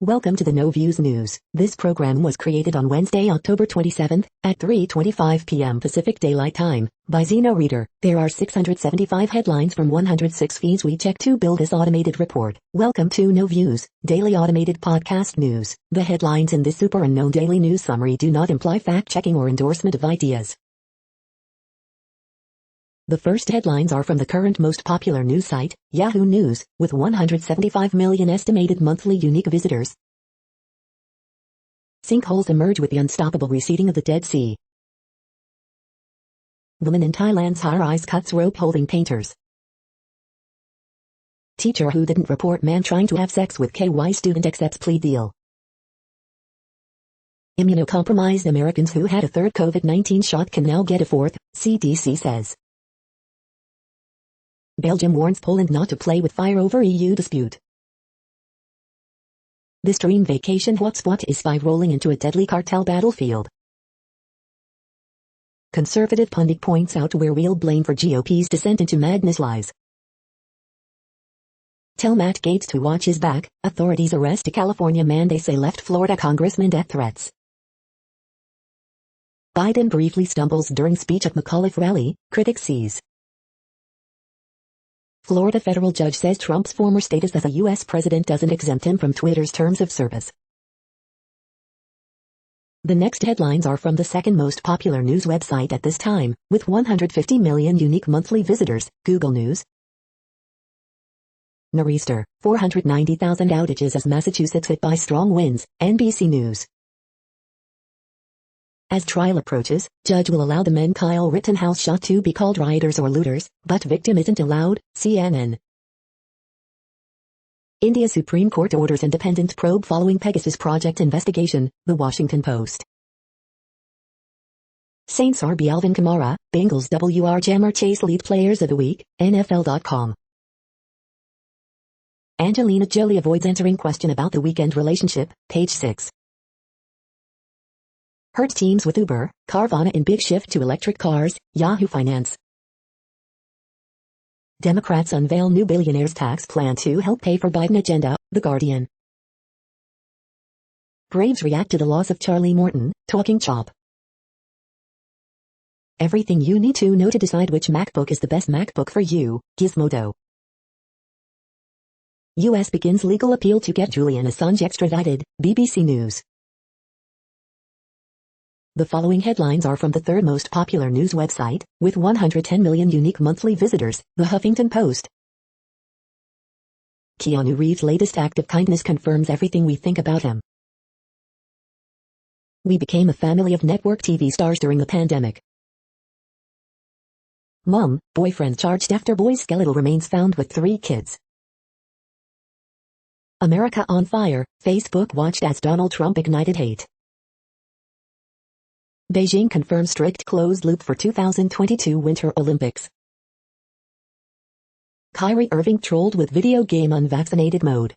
Welcome to the No Views News. This program was created on Wednesday, October 27th, at 3:25 p.m. Pacific Daylight Time, by Zeno Reader. There are 675 headlines from 106 feeds we check to build this automated report. Welcome to No Views, daily automated podcast news. The headlines in this super unknown daily news summary do not imply fact-checking or endorsement of ideas. The first headlines are from the current most popular news site, Yahoo News, with 175 million estimated monthly unique visitors. Sinkholes emerge with the unstoppable receding of the Dead Sea. Woman in Thailand's high-rise cuts rope holding painters. Teacher who didn't report man trying to have sex with KY student accepts plea deal. Immunocompromised Americans who had a third COVID-19 shot can now get a fourth, CDC says. Belgium warns Poland not to play with fire over EU dispute. This dream vacation hotspot is rolling into a deadly cartel battlefield. Conservative pundit points out where real blame for GOP's descent into madness lies. Tell Matt Gaetz to watch his back, authorities arrest a California man they say left Florida congressman death threats. Biden briefly stumbles during speech at McAuliffe rally, critics seize. Florida federal judge says Trump's former status as a U.S. president doesn't exempt him from Twitter's terms of service. The next headlines are from the second most popular news website at this time, with 150 million unique monthly visitors, Google News. Nor'easter, 490,000 outages as Massachusetts hit by strong winds, NBC News. As trial approaches, judge will allow the men Kyle Rittenhouse shot to be called rioters or looters, but victim isn't allowed, CNN. India Supreme Court orders independent probe following Pegasus Project investigation, The Washington Post. Saints RB Alvin Kamara, Bengals WR Jammer Chase lead players of the week, NFL.com. Angelina Jolie avoids answering question about the weekend relationship, page 6. Hertz teams with Uber, Carvana in big shift to electric cars, Yahoo Finance. Democrats unveil new billionaires tax plan to help pay for Biden agenda, The Guardian. Braves react to the loss of Charlie Morton, talking chop. Everything you need to know to decide which MacBook is the best MacBook for you, Gizmodo. U.S. begins legal appeal to get Julian Assange extradited, BBC News. The following headlines are from the third most popular news website, with 110 million unique monthly visitors, The Huffington Post. Keanu Reeves' latest act of kindness confirms everything we think about him. We became a family of network TV stars during the pandemic. Mom, boyfriend charged after boy's skeletal remains found with 3 kids. America on fire, Facebook watched as Donald Trump ignited hate. Beijing confirms strict closed loop for 2022 Winter Olympics. Kyrie Irving trolled with video game unvaccinated mode.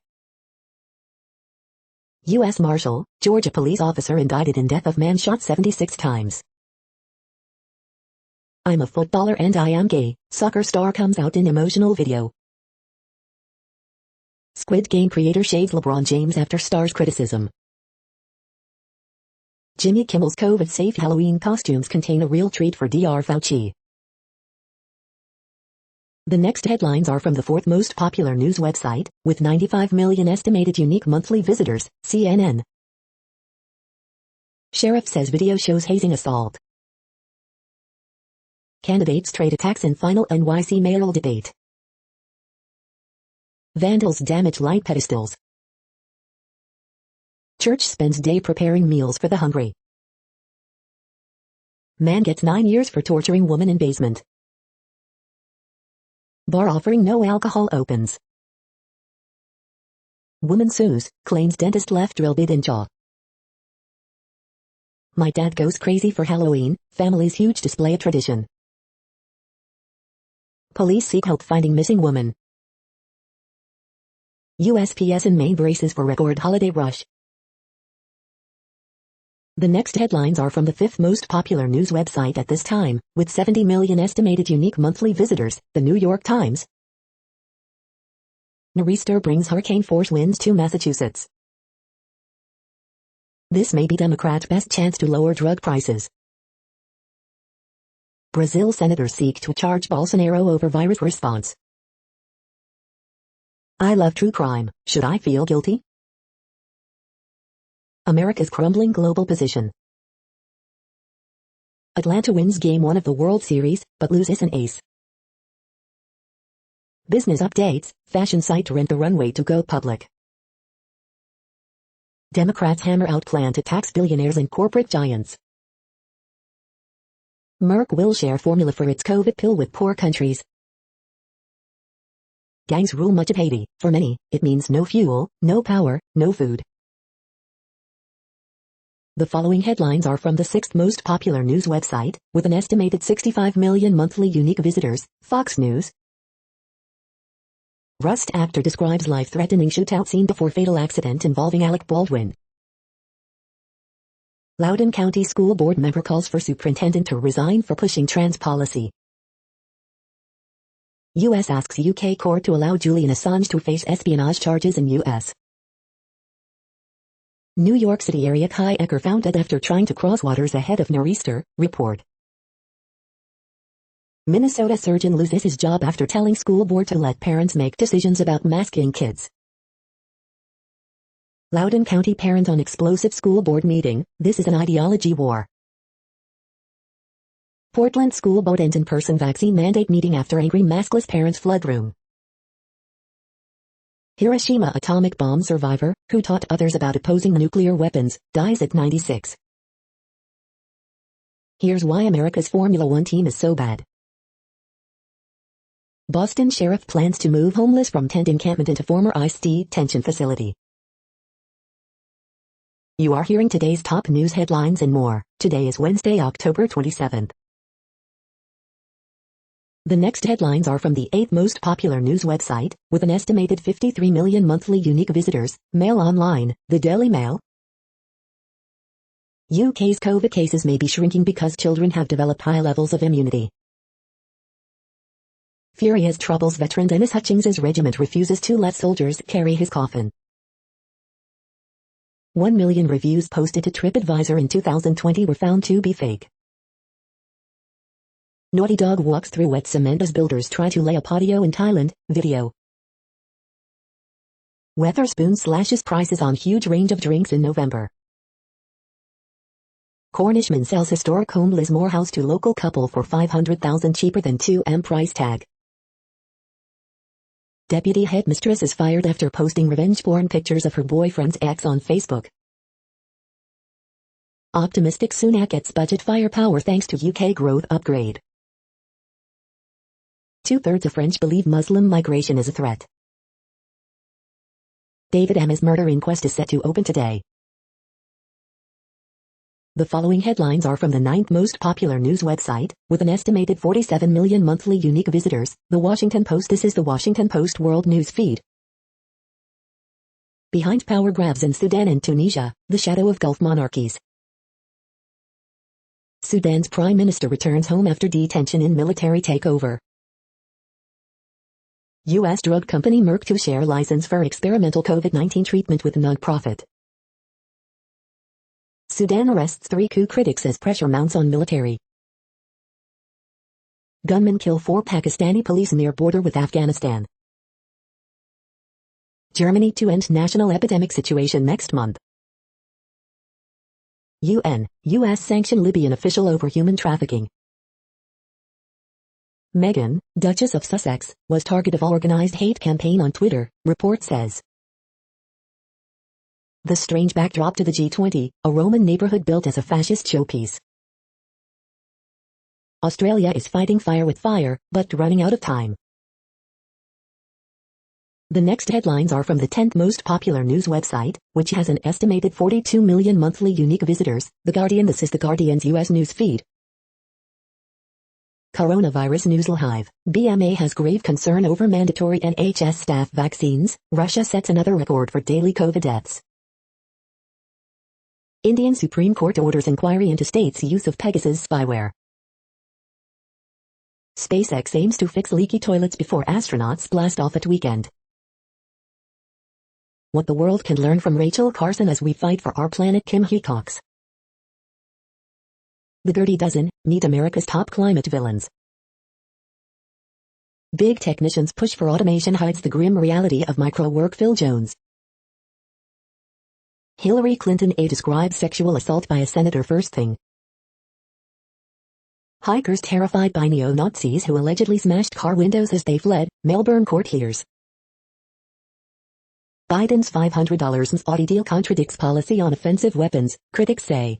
U.S. Marshal, Georgia police officer indicted in death of man shot 76 times. I'm a footballer and I am gay, soccer star comes out in emotional video. Squid Game creator shades LeBron James after star's criticism. Jimmy Kimmel's COVID-safe Halloween costumes contain a real treat for Dr. Fauci. The next headlines are from the fourth most popular news website, with 95 million estimated unique monthly visitors, CNN. Sheriff says video shows hazing assault. Candidates trade attacks in final NYC mayoral debate. Vandals damage light pedestals. Church spends day preparing meals for the hungry. Man gets 9 years for torturing woman in basement. Bar offering no alcohol opens. Woman sues, claims dentist left drill bit in jaw. My dad goes crazy for Halloween, family's huge display of tradition. Police seek help finding missing woman. USPS in Maine braces for record holiday rush. The next headlines are from the fifth most popular news website at this time, with 70 million estimated unique monthly visitors, The New York Times. Nor'easter brings hurricane-force winds to Massachusetts. This may be Democrats' best chance to lower drug prices. Brazil senators seek to charge Bolsonaro over virus response. I love true crime. Should I feel guilty? America's crumbling global position. Atlanta wins Game 1 of the World Series, but loses an ace. Business updates, fashion site to rent the runway to go public. Democrats hammer out plan to tax billionaires and corporate giants. Merck will share formula for its COVID pill with poor countries. Gangs rule much of Haiti. For many, it means no fuel, no power, no food. The following headlines are from the 6th most popular news website, with an estimated 65 million monthly unique visitors, Fox News. Rust actor describes life-threatening shootout scene before fatal accident involving Alec Baldwin. Loudoun County School Board member calls for superintendent to resign for pushing trans policy. U.S. asks UK court to allow Julian Assange to face espionage charges in U.S. New York City area kayaker found dead after trying to cross waters ahead of nor'easter, report. Minnesota surgeon loses his job after telling school board to let parents make decisions about masking kids. Loudoun County parent on explosive school board meeting, this is an ideology war. Portland school board ends in-person vaccine mandate meeting after angry maskless parents flood room. Hiroshima atomic bomb survivor, who taught others about opposing nuclear weapons, dies at 96. Here's why America's Formula One team is so bad. Boston sheriff plans to move homeless from tent encampment into former ICE detention facility. You are hearing today's top news headlines and more. Today is Wednesday, October 27th. The next headlines are from the 8th most popular news website, with an estimated 53 million monthly unique visitors, Mail Online, the Daily Mail. UK's COVID cases may be shrinking because children have developed high levels of immunity. Furious troubles veteran Dennis Hutchings's regiment refuses to let soldiers carry his coffin. 1 million reviews posted to TripAdvisor in 2020 were found to be fake. Naughty dog walks through wet cement as builders try to lay a patio in Thailand, video. Wetherspoon slashes prices on huge range of drinks in November. Cornishman sells historic home Lismore house to local couple for $500,000 cheaper than 2M price tag. Deputy headmistress is fired after posting revenge porn pictures of her boyfriend's ex on Facebook. Optimistic Sunak gets budget firepower thanks to UK growth upgrade. 2/3 of French believe Muslim migration is a threat. David M's murder inquest is set to open today. The following headlines are from the 9th most popular news website, with an estimated 47 million monthly unique visitors, The Washington Post. This is The Washington Post World News Feed. Behind power grabs in Sudan and Tunisia, the shadow of Gulf monarchies. Sudan's prime minister returns home after detention in military takeover. U.S. drug company Merck to share license for experimental COVID-19 treatment with nonprofit. Sudan arrests 3 coup critics as pressure mounts on military. Gunmen kill 4 Pakistani police near border with Afghanistan. Germany to end national epidemic situation next month. U.S. sanction Libyan official over human trafficking. Meghan, Duchess of Sussex, was target of organized hate campaign on Twitter, report says. The strange backdrop to the G20, a Roman neighborhood built as a fascist showpiece. Australia is fighting fire with fire, but running out of time. The next headlines are from the 10th most popular news website, which has an estimated 42 million monthly unique visitors, The Guardian. This is The Guardian's U.S. news feed. Coronavirus news live. BMA has grave concern over mandatory NHS staff vaccines. Russia sets another record for daily COVID deaths. Indian Supreme Court orders inquiry into state's use of Pegasus spyware. SpaceX aims to fix leaky toilets before astronauts blast off at weekend. What the world can learn from Rachel Carson as we fight for our planet. Kim Hecox. The Dirty Dozen, meet America's top climate villains. Big technicians' push for automation hides the grim reality of micro-work. Phil Jones. Hillary Clinton aide describes sexual assault by a senator first thing. Hikers terrified by neo-Nazis who allegedly smashed car windows as they fled, Melbourne court hears. Biden's $500 Saudi deal contradicts policy on offensive weapons, critics say.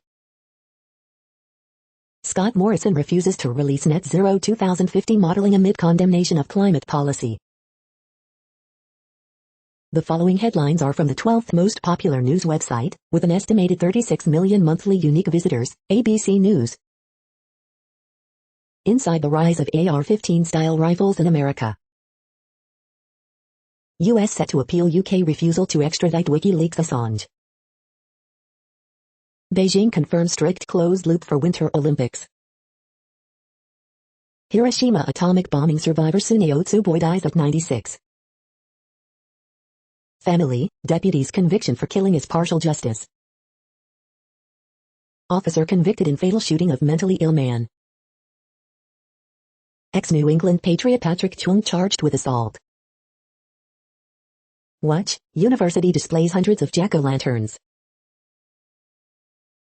Scott Morrison refuses to release Net Zero 2050 modeling amid condemnation of climate policy. The following headlines are from the 12th most popular news website, with an estimated 36 million monthly unique visitors, ABC News. Inside the rise of AR-15 style rifles in America. U.S. set to appeal UK refusal to extradite WikiLeaks Assange. Beijing confirms strict closed loop for Winter Olympics. Hiroshima atomic bombing survivor Suneo Tsuboi dies at 96. Family, deputy's conviction for killing is partial justice. Officer convicted in fatal shooting of mentally ill man. Ex-New England Patriot Patrick Chung charged with assault. Watch, university displays hundreds of jack-o'-lanterns.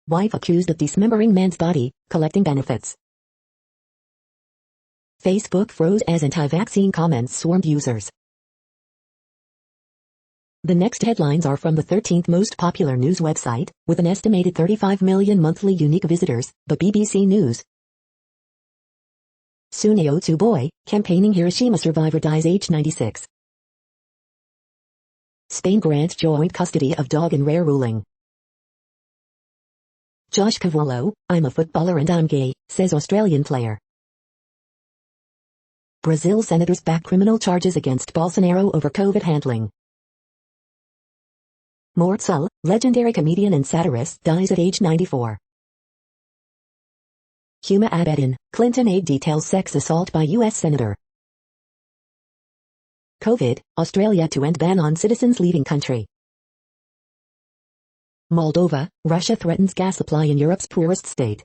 Wife accused of dismembering man's body, collecting benefits. Facebook froze as anti-vaccine comments swarmed users. The next headlines are from the 13th most popular news website, with an estimated 35 million monthly unique visitors, the BBC News. Suneo Tsuboi, campaigning Hiroshima survivor dies aged 96. Spain grants joint custody of dog in rare ruling. Josh Cavallo, I'm a footballer and I'm gay, says Australian player. Brazil senators back criminal charges against Bolsonaro over COVID handling. Mortzell, legendary comedian and satirist, dies at age 94. Huma Abedin, Clinton aide details sex assault by U.S. Senator. COVID, Australia to end ban on citizens leaving country. Moldova, Russia threatens gas supply in Europe's poorest state.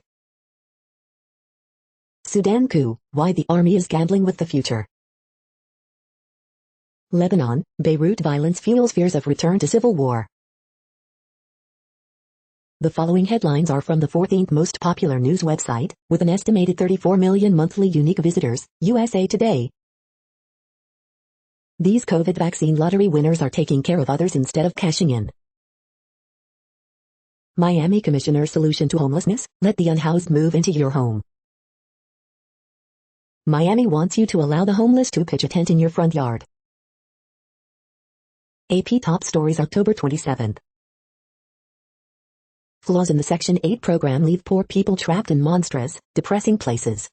Sudan coup, why the army is gambling with the future. Lebanon, Beirut violence fuels fears of return to civil war. The following headlines are from the 14th most popular news website, with an estimated 34 million monthly unique visitors, USA Today. These COVID vaccine lottery winners are taking care of others instead of cashing in. Miami Commissioner's solution to homelessness, let the unhoused move into your home. Miami wants you to allow the homeless to pitch a tent in your front yard. AP Top Stories October 27th. Flaws in the Section 8 program leave poor people trapped in monstrous, depressing places.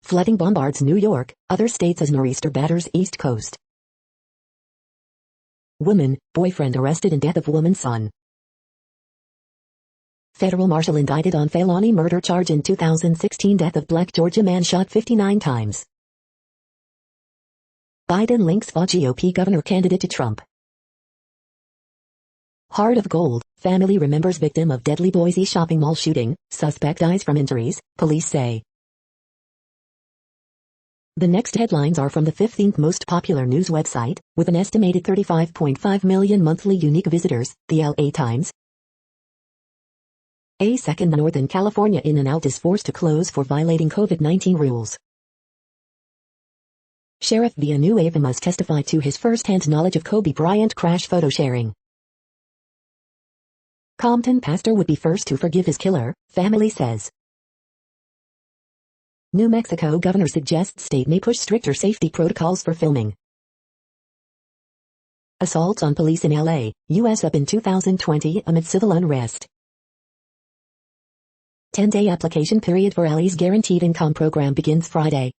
Flooding bombards New York, other states as nor'easter batters East Coast. Woman, boyfriend arrested in death of woman's son. Federal marshal indicted on felony murder charge in 2016 death of black Georgia man shot 59 times. Biden links GOP governor candidate to Trump. Heart of Gold, family remembers victim of deadly Boise shopping mall shooting, suspect dies from injuries, police say. The next headlines are from the 15th most popular news website, with an estimated 35.5 million monthly unique visitors, the LA Times. A second Northern California In-N-Out is forced to close for violating COVID-19 rules. Sheriff Villanueva must testify to his first-hand knowledge of Kobe Bryant crash photo sharing. Compton pastor would be first to forgive his killer, family says. New Mexico governor suggests state may push stricter safety protocols for filming. Assaults on police in LA, U.S. up in 2020 amid civil unrest. 10-day application period for LA's Guaranteed Income program begins Friday.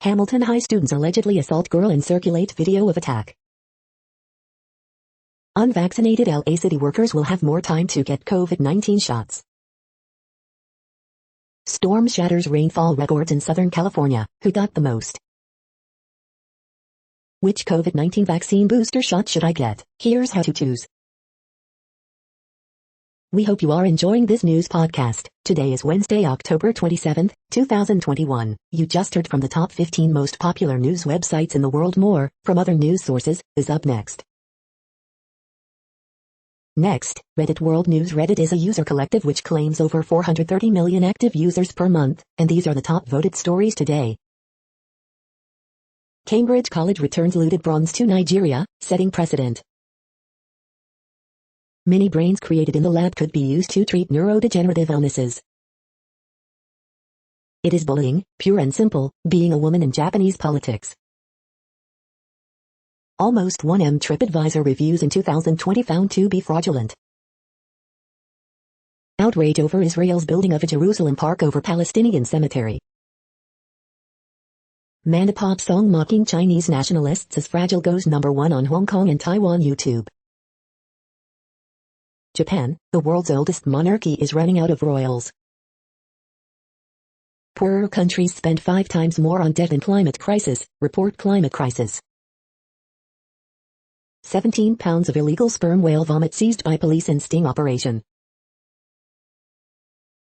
Hamilton High students allegedly assault girl and circulate video of attack. Unvaccinated LA city workers will have more time to get COVID-19 shots. Storm shatters rainfall records in Southern California, who got the most? Which COVID-19 vaccine booster shot should I get? Here's how to choose. We hope you are enjoying this news podcast. Today is Wednesday, October 27th, 2021. You just heard from the top 15 most popular news websites in the world. More from other news sources is up next. Next, Reddit World News. Reddit is a user collective which claims over 430 million active users per month, and these are the top voted stories today. Cambridge College returns looted bronze to Nigeria, setting precedent. Mini brains created in the lab could be used to treat neurodegenerative illnesses. It is bullying, pure and simple, being a woman in Japanese politics. Almost 1M TripAdvisor reviews in 2020 found to be fraudulent. Outrage over Israel's building of a Jerusalem park over Palestinian cemetery. Man, a pop song mocking Chinese nationalists as fragile goes #1 on Hong Kong and Taiwan YouTube. Japan, the world's oldest monarchy, is running out of royals. Poorer countries spend 5 times more on debt in climate crisis, report Climate Crisis. 17 pounds of illegal sperm whale vomit seized by police in sting operation.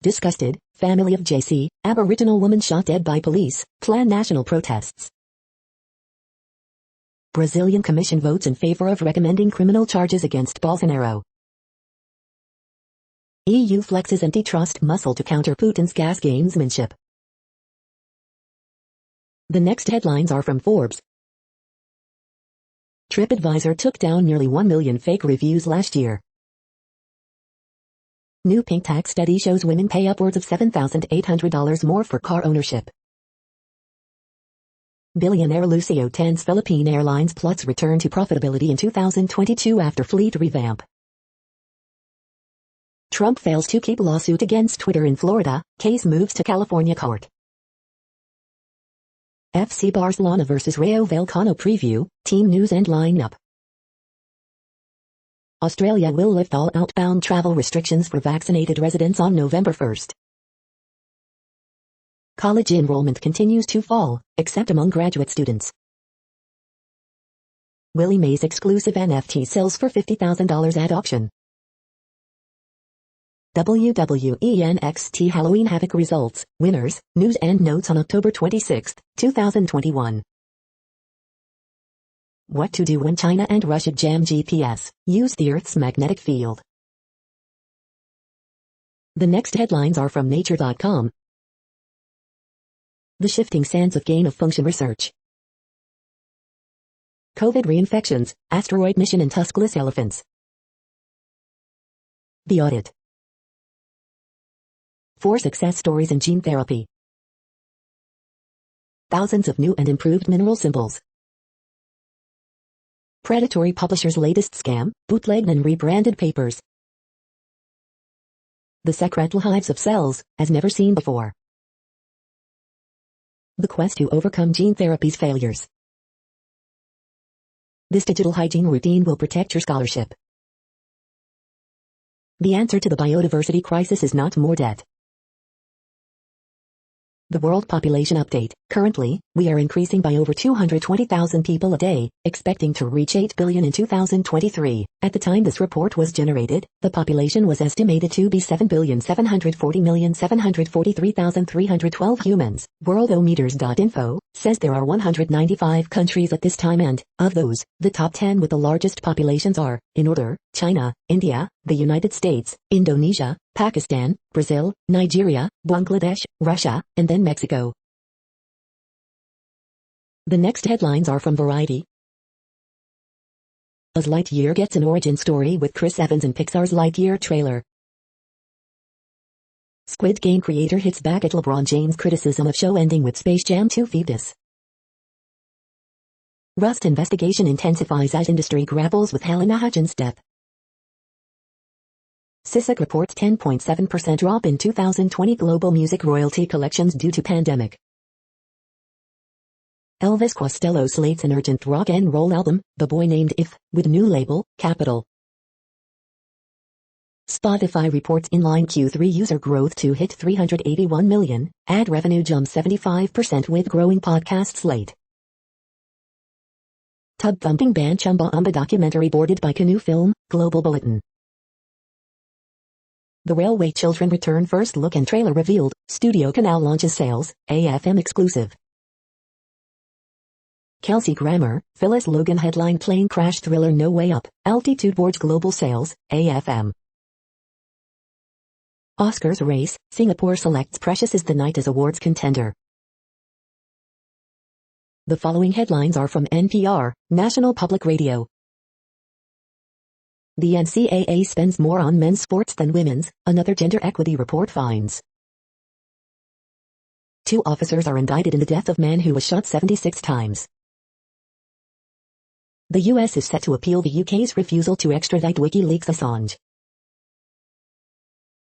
Disgusted, family of JC, Aboriginal woman shot dead by police, plan national protests. Brazilian commission votes in favor of recommending criminal charges against Bolsonaro. EU flexes antitrust muscle to counter Putin's gas gamesmanship. The next headlines are from Forbes. TripAdvisor took down nearly 1 million fake reviews last year. New pink tax study shows women pay upwards of $7,800 more for car ownership. Billionaire Lucio Tan's Philippine Airlines plots return to profitability in 2022 after fleet revamp. Trump fails to keep lawsuit against Twitter in Florida, case moves to California court. FC Barcelona vs Rayo Vallecano preview, team news and lineup. Australia will lift all outbound travel restrictions for vaccinated residents on November 1st. College enrollment continues to fall, except among graduate students. Willie Mays exclusive NFT sells for $50,000 at auction. WWE NXT Halloween Havoc results, winners, news and notes on October 26, 2021. What to do when China and Russia jam GPS, use the Earth's magnetic field. The next headlines are from Nature.com. The shifting sands of gain-of-function research. COVID reinfections, asteroid mission and tuskless elephants. The audit. 4 success stories in gene therapy. Thousands of new and improved mineral symbols. Predatory publisher's latest scam, bootlegged and rebranded papers. The secret lives of cells, as never seen before. The quest to overcome gene therapy's failures. This digital hygiene routine will protect your scholarship. The answer to the biodiversity crisis is not more debt. The World Population Update. Currently, we are increasing by over 220,000 people a day, expecting to reach 8 billion in 2023. At the time this report was generated, the population was estimated to be 7,740,743,312 humans. Worldometers.info says there are 195 countries at this time, and, of those, the top 10 with the largest populations are, in order, China, India, the United States, Indonesia, Pakistan, Brazil, Nigeria, Bangladesh, Russia, and then Mexico. The next headlines are from Variety. Buzz Lightyear gets an origin story with Chris Evans in Pixar's Lightyear trailer. Squid Game creator hits back at LeBron James' criticism of show ending with Space Jam 2 fetus. Rust investigation intensifies as industry grapples with Helena Hudgens' death. SISAC reports 10.7% drop in 2020 global music royalty collections due to pandemic. Elvis Costello slates an urgent rock and roll album, The Boy Named If, with new label, Capitol. Spotify reports inline Q3 user growth to hit 381 million, ad revenue jumps 75% with growing podcast slate. Tub-thumping band Chumbawamba documentary boarded by Canoe Film, Global Bulletin. The Railway Children return, first look and trailer revealed, Studio Canal launches sales, AFM exclusive. Kelsey Grammer, Phyllis Logan headline plane crash thriller No Way Up, Altitude boards global sales, AFM. Oscars race, Singapore selects Precious as the night as awards contender. The following headlines are from NPR, National Public Radio. The NCAA spends more on men's sports than women's, another gender equity report finds. 2 officers are indicted in the death of man who was shot 76 times. The US is set to appeal the UK's refusal to extradite WikiLeaks' Assange.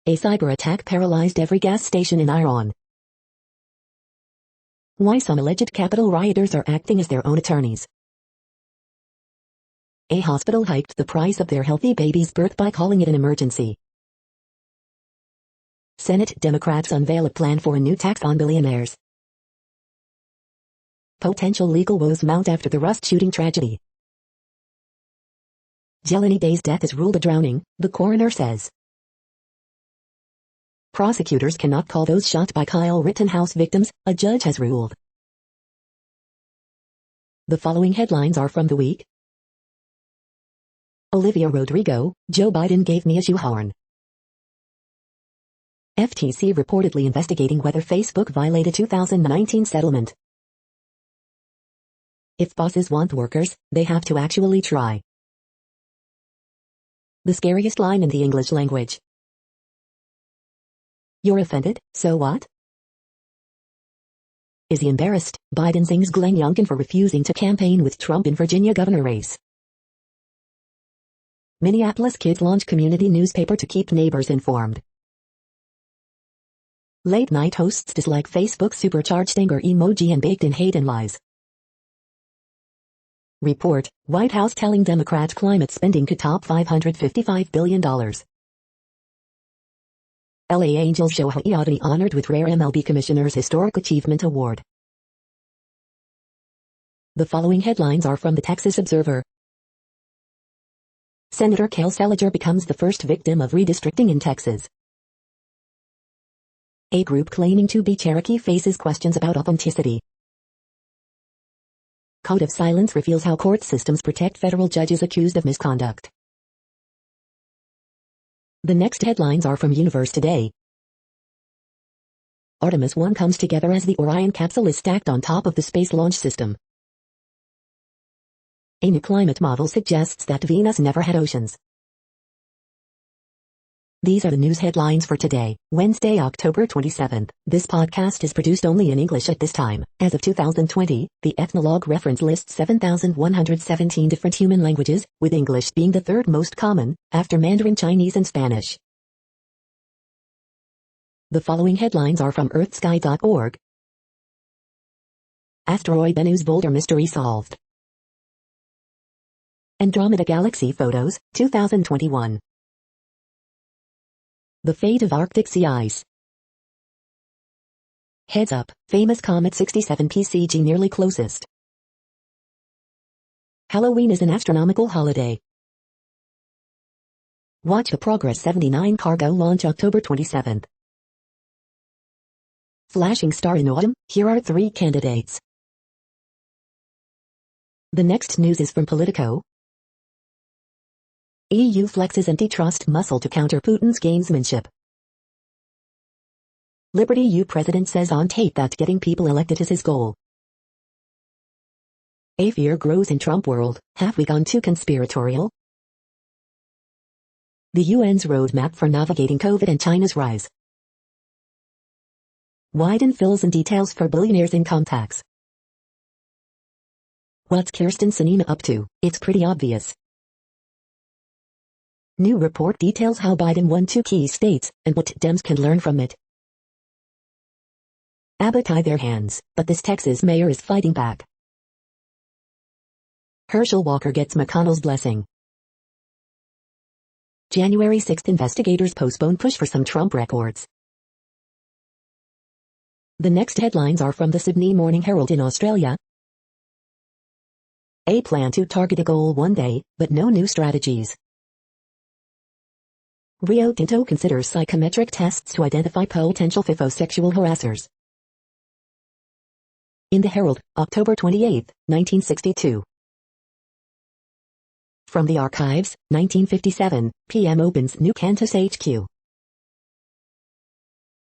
A cyber attack paralyzed every gas station in Iran. Why some alleged Capitol rioters are acting as their own attorneys. A hospital hiked the price of their healthy baby's birth by calling it an emergency. Senate Democrats unveil a plan for a new tax on billionaires. Potential legal woes mount after the Rust shooting tragedy. Jelani Day's death is ruled a drowning, the coroner says. Prosecutors cannot call those shot by Kyle Rittenhouse victims, a judge has ruled. The following headlines are from The Week. Olivia Rodrigo, Joe Biden gave me a shoehorn. FTC reportedly investigating whether Facebook violated 2019 settlement. If bosses want workers, they have to actually try. The scariest line in the English language. You're offended, so what? Is he embarrassed? Biden sings Glenn Youngkin for refusing to campaign with Trump in Virginia governor race. Minneapolis kids launch community newspaper to keep neighbors informed. Late night hosts dislike Facebook supercharged anger emoji and baked in hate and lies. Report, White House telling Democrats climate spending could top $555 billion. LA Angels Shohei Ohtani honored with rare MLB Commissioner's Historic Achievement Award. The following headlines are from the Texas Observer. Senator Cal Seliger becomes the first victim of redistricting in Texas. A group claiming to be Cherokee faces questions about authenticity. Code of silence reveals how court systems protect federal judges accused of misconduct. The next headlines are from Universe Today. Artemis 1 comes together as the Orion capsule is stacked on top of the Space Launch System. A new climate model suggests that Venus never had oceans. These are the news headlines for today, Wednesday, October 27th. This podcast is produced only in English at this time. As of 2020, the Ethnologue reference lists 7,117 different human languages, with English being the third most common, after Mandarin Chinese and Spanish. The following headlines are from earthsky.org. Asteroid Bennu's boulder mystery solved. Andromeda Galaxy Photos, 2021. The fate of Arctic sea ice. Heads up, famous comet 67 PCG nearly closest. Halloween is an astronomical holiday. Watch the Progress 79 cargo launch October 27th. Flashing star in autumn, here are 3 candidates. The next news is from Politico. EU flexes antitrust muscle to counter Putin's gamesmanship. Liberty U president says on tape that getting people elected is his goal. A fear grows in Trump world, have we gone too conspiratorial? The UN's roadmap for navigating COVID and China's rise. Wyden fills in details for billionaires' income tax. What's Kyrsten Sinema up to? It's pretty obvious. New report details how Biden won 2 key states, and what Dems can learn from it. Abbott tied their hands, but this Texas mayor is fighting back. Herschel Walker gets McConnell's blessing. January 6 investigators postpone push for some Trump records. The next headlines are from the Sydney Morning Herald in Australia. A plan to target a goal one day, but no new strategies. Rio Tinto considers psychometric tests to identify potential FIFO sexual harassers. In the Herald, October 28, 1962. From the Archives, 1957, PM opens new Cantus HQ.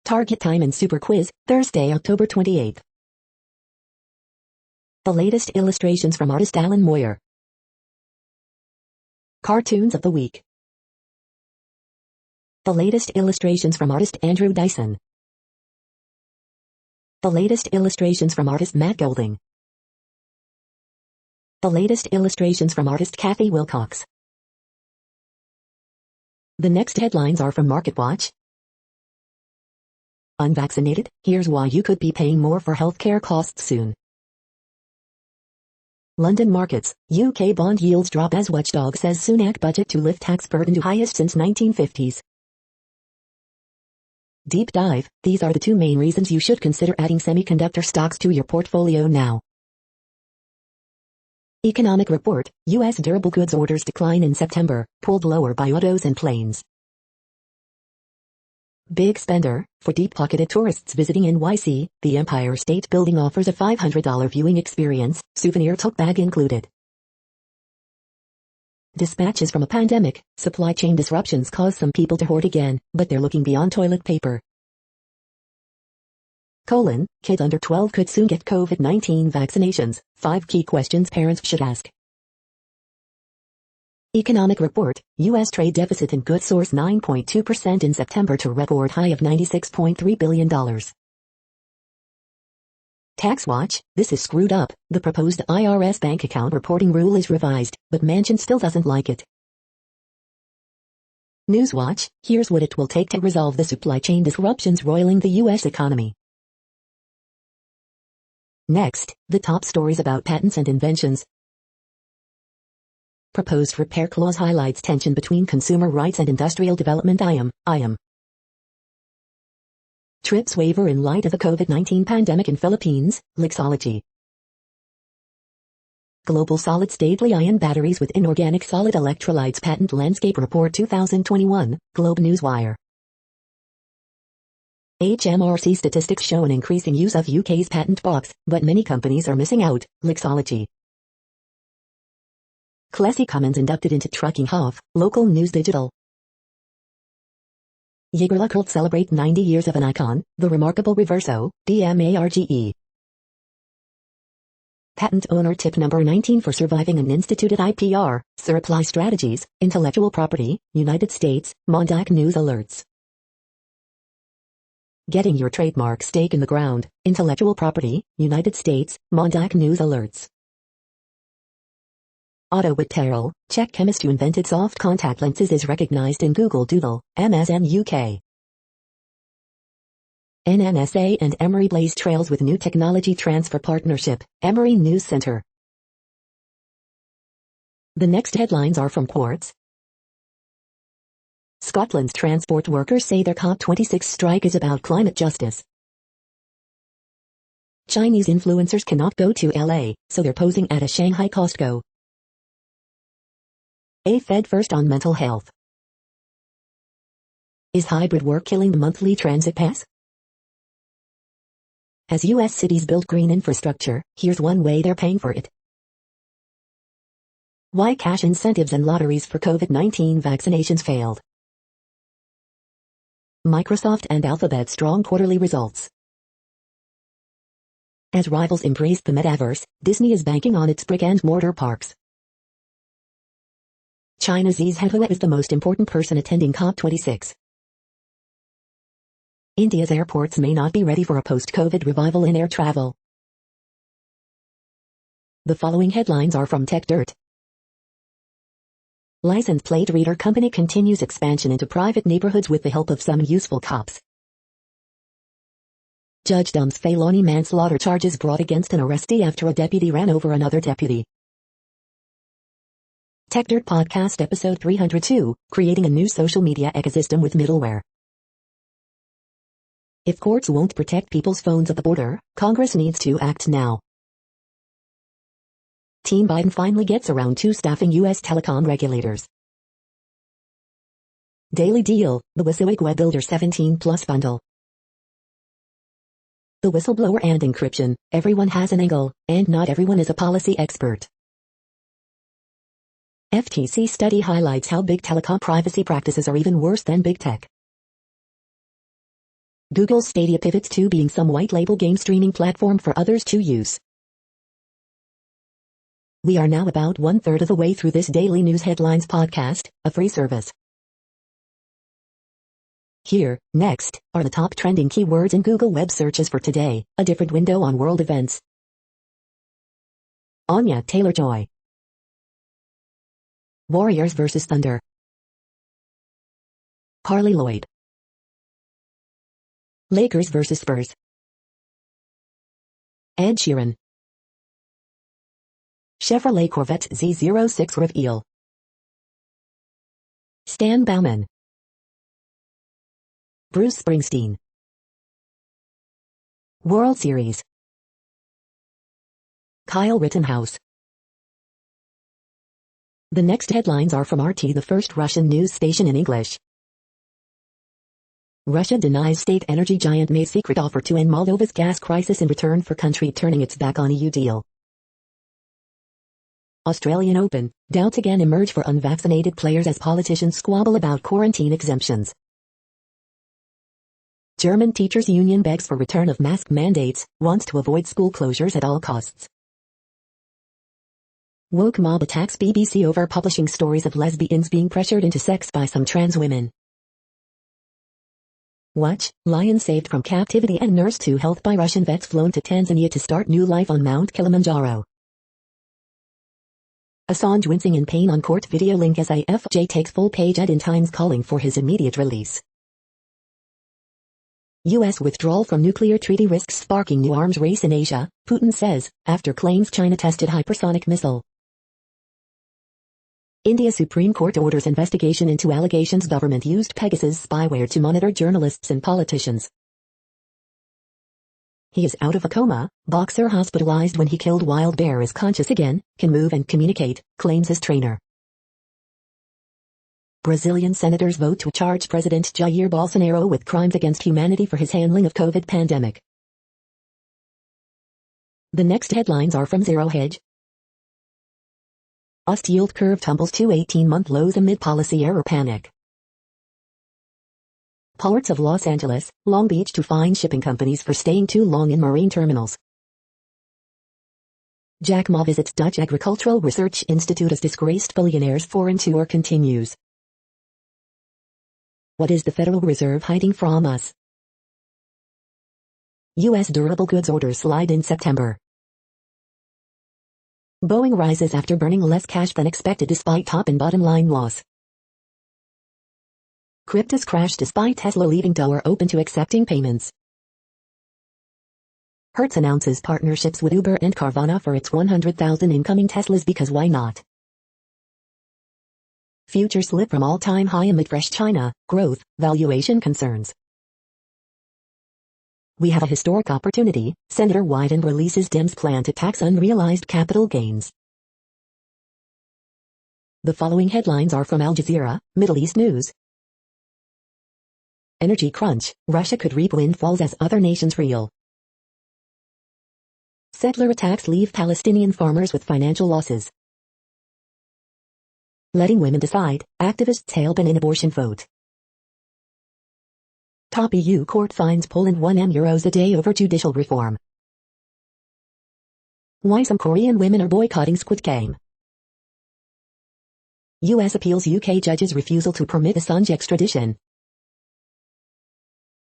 Target Time and Super Quiz, Thursday, October 28. The latest illustrations from artist Alan Moyer. Cartoons of the Week. The latest illustrations from artist Andrew Dyson. The latest illustrations from artist Matt Golding. The latest illustrations from artist Kathy Wilcox. The next headlines are from MarketWatch. Unvaccinated, here's why you could be paying more for healthcare costs soon. London markets, UK bond yields drop as watchdog says Sunak budget to lift tax burden to highest since 1950s. Deep dive, these are the two main reasons you should consider adding semiconductor stocks to your portfolio now. Economic report, U.S. durable goods orders decline in September, pulled lower by autos and planes. Big spender, for deep-pocketed tourists visiting NYC, the Empire State Building offers a $500 viewing experience, souvenir tote bag included. Dispatches from a pandemic, supply chain disruptions cause some people to hoard again, but they're looking beyond toilet paper. Kids under 12 could soon get COVID-19 vaccinations, 5 key questions parents should ask. Economic report, U.S. trade deficit and goods source 9.2% in September to record high of $96.3 billion. Tax Watch, this is screwed up, the proposed IRS bank account reporting rule is revised, but Manchin still doesn't like it. Newswatch, here's what it will take to resolve the supply chain disruptions roiling the U.S. economy. Next, the top stories about patents and inventions. Proposed repair clause highlights tension between consumer rights and industrial development. IAM. TRIPS waiver in light of the COVID-19 pandemic in Philippines, Lixology. Global solid-state Li-ion batteries with inorganic solid electrolytes patent landscape report 2021, Globe Newswire. HMRC statistics show an increasing use of UK's patent box, but many companies are missing out, Lixology. Classy Commons inducted into Trucking Hall, Local News Digital. Jaeger cult celebrate 90 years of an icon, the remarkable Reverso, DMARGE. Patent owner tip number 19 for surviving an instituted IPR, Surreply Strategies, Intellectual Property, United States, Mondac News Alerts. Getting your trademark stake in the ground, Intellectual Property, United States, Mondac News Alerts. Otto Whitterell, Czech chemist who invented soft contact lenses is recognized in Google Doodle, MSN UK. NNSA and Emory blaze trails with new technology transfer partnership, Emory News Center. The next headlines are from Quartz. Scotland's transport workers say their COP26 strike is about climate justice. Chinese influencers cannot go to LA, so they're posing at a Shanghai Costco. A Fed first on mental health. Is hybrid work killing the monthly transit pass? As U.S. cities build green infrastructure, here's one way they're paying for it. Why cash incentives and lotteries for COVID-19 vaccinations failed. Microsoft and Alphabet strong quarterly results. As rivals embrace the metaverse, Disney is banking on its brick-and-mortar parks. China's Xi Jinping is the most important person attending COP26. India's airports may not be ready for a post-COVID revival in air travel. The following headlines are from TechDirt. License plate reader company continues expansion into private neighborhoods with the help of some useful cops. Judge dumps felony manslaughter charges brought against an arrestee after a deputy ran over another deputy. TechDirt Podcast Episode 302, Creating a New Social Media Ecosystem with Middleware. If courts won't protect people's phones at the border, Congress needs to act now. Team Biden finally gets around to staffing U.S. telecom regulators. Daily Deal, the WYSIWYG Web Builder 17 Plus Bundle. The whistleblower and encryption, everyone has an angle, and not everyone is a policy expert. FTC study highlights how big telecom privacy practices are even worse than big tech. Google Stadia pivots to being some white-label game streaming platform for others to use. We are now about 1/3 of the way through this daily news headlines podcast, a free service. Here, next, are the top trending keywords in Google web searches for today, a different window on world events. Anya Taylor-Joy. Warriors vs. Thunder. Carly Lloyd. Lakers vs. Spurs. Ed Sheeran. Chevrolet Corvette Z06 reveal. Stan Bauman. Bruce Springsteen. World Series. Kyle Rittenhouse. The next headlines are from RT, the first Russian news station in English. Russia denies state energy giant May's secret offer to end Moldova's gas crisis in return for country turning its back on EU deal. Australian Open, doubts again emerge for unvaccinated players as politicians squabble about quarantine exemptions. German teachers' union begs for return of mask mandates, wants to avoid school closures at all costs. Woke mob attacks BBC over publishing stories of lesbians being pressured into sex by some trans women. Watch, lion saved from captivity and nursed to health by Russian vets flown to Tanzania to start new life on Mount Kilimanjaro. Assange wincing in pain on court video link as IFJ takes full page ad in Times calling for his immediate release. U.S. withdrawal from nuclear treaty risks sparking new arms race in Asia, Putin says, after claims China tested hypersonic missile. India Supreme Court orders investigation into allegations government used Pegasus spyware to monitor journalists and politicians. He is out of a coma, boxer hospitalized when he killed wild bear is conscious again, can move and communicate, claims his trainer. Brazilian senators vote to charge President Jair Bolsonaro with crimes against humanity for his handling of COVID pandemic. The next headlines are from Zero Hedge. UST yield curve tumbles to 18-month lows amid policy error panic. Ports of Los Angeles, Long Beach to fine shipping companies for staying too long in marine terminals. Jack Ma visits Dutch Agricultural Research Institute as disgraced billionaire's foreign tour continues. What is the Federal Reserve hiding from us? U.S. durable goods orders slide in September. Boeing rises after burning less cash than expected despite top and bottom line loss. Cryptos crash despite Tesla leaving door open to accepting payments. Hertz announces partnerships with Uber and Carvana for its 100,000 incoming Teslas because why not? Futures slip from all-time high amid fresh China growth valuation concerns. We have a historic opportunity, Senator Wyden releases Dems' plan to tax unrealized capital gains. The following headlines are from Al Jazeera, Middle East News. Energy crunch, Russia could reap windfalls as other nations reel. Settler attacks leave Palestinian farmers with financial losses. Letting women decide, activists hail ban in abortion vote. Top EU court fines Poland €1 a day over judicial reform. Why some Korean women are boycotting Squid Game. US appeals UK judge's refusal to permit Assange extradition.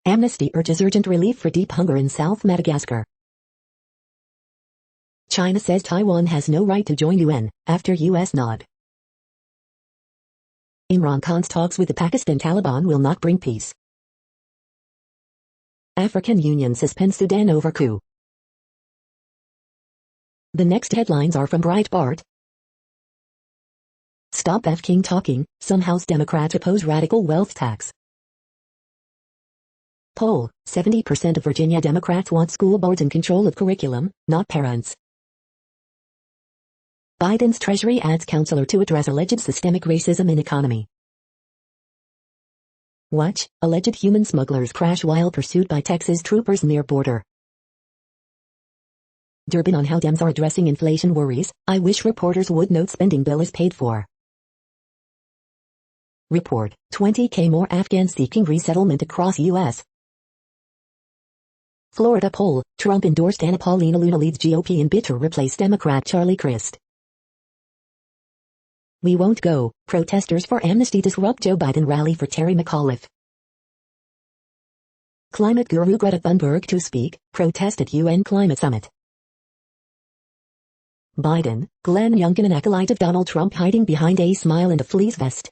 Amnesty urges urgent relief for deep hunger in South Madagascar. China says Taiwan has no right to join UN, after US nod. Imran Khan's talks with the Pakistan Taliban will not bring peace. African Union suspends Sudan over coup. The next headlines are from Breitbart. Stop F. King talking, some House Democrats oppose radical wealth tax. Poll, 70% of Virginia Democrats want school boards in control of curriculum, not parents. Biden's Treasury adds counselor to address alleged systemic racism in economy. Watch, alleged human smugglers crash while pursued by Texas troopers near border. Durbin on how Dems are addressing inflation worries. I wish reporters would note spending bill is paid for. Report, 20K more Afghans seeking resettlement across U.S. Florida poll, Trump endorsed Anna Paulina Luna leads GOP in bid to replace Democrat Charlie Crist. We won't go, protesters for amnesty disrupt Joe Biden rally for Terry McAuliffe. Climate guru Greta Thunberg to speak, protest at UN Climate Summit. Biden, Glenn Youngkin an acolyte of Donald Trump hiding behind a smile and a fleece vest.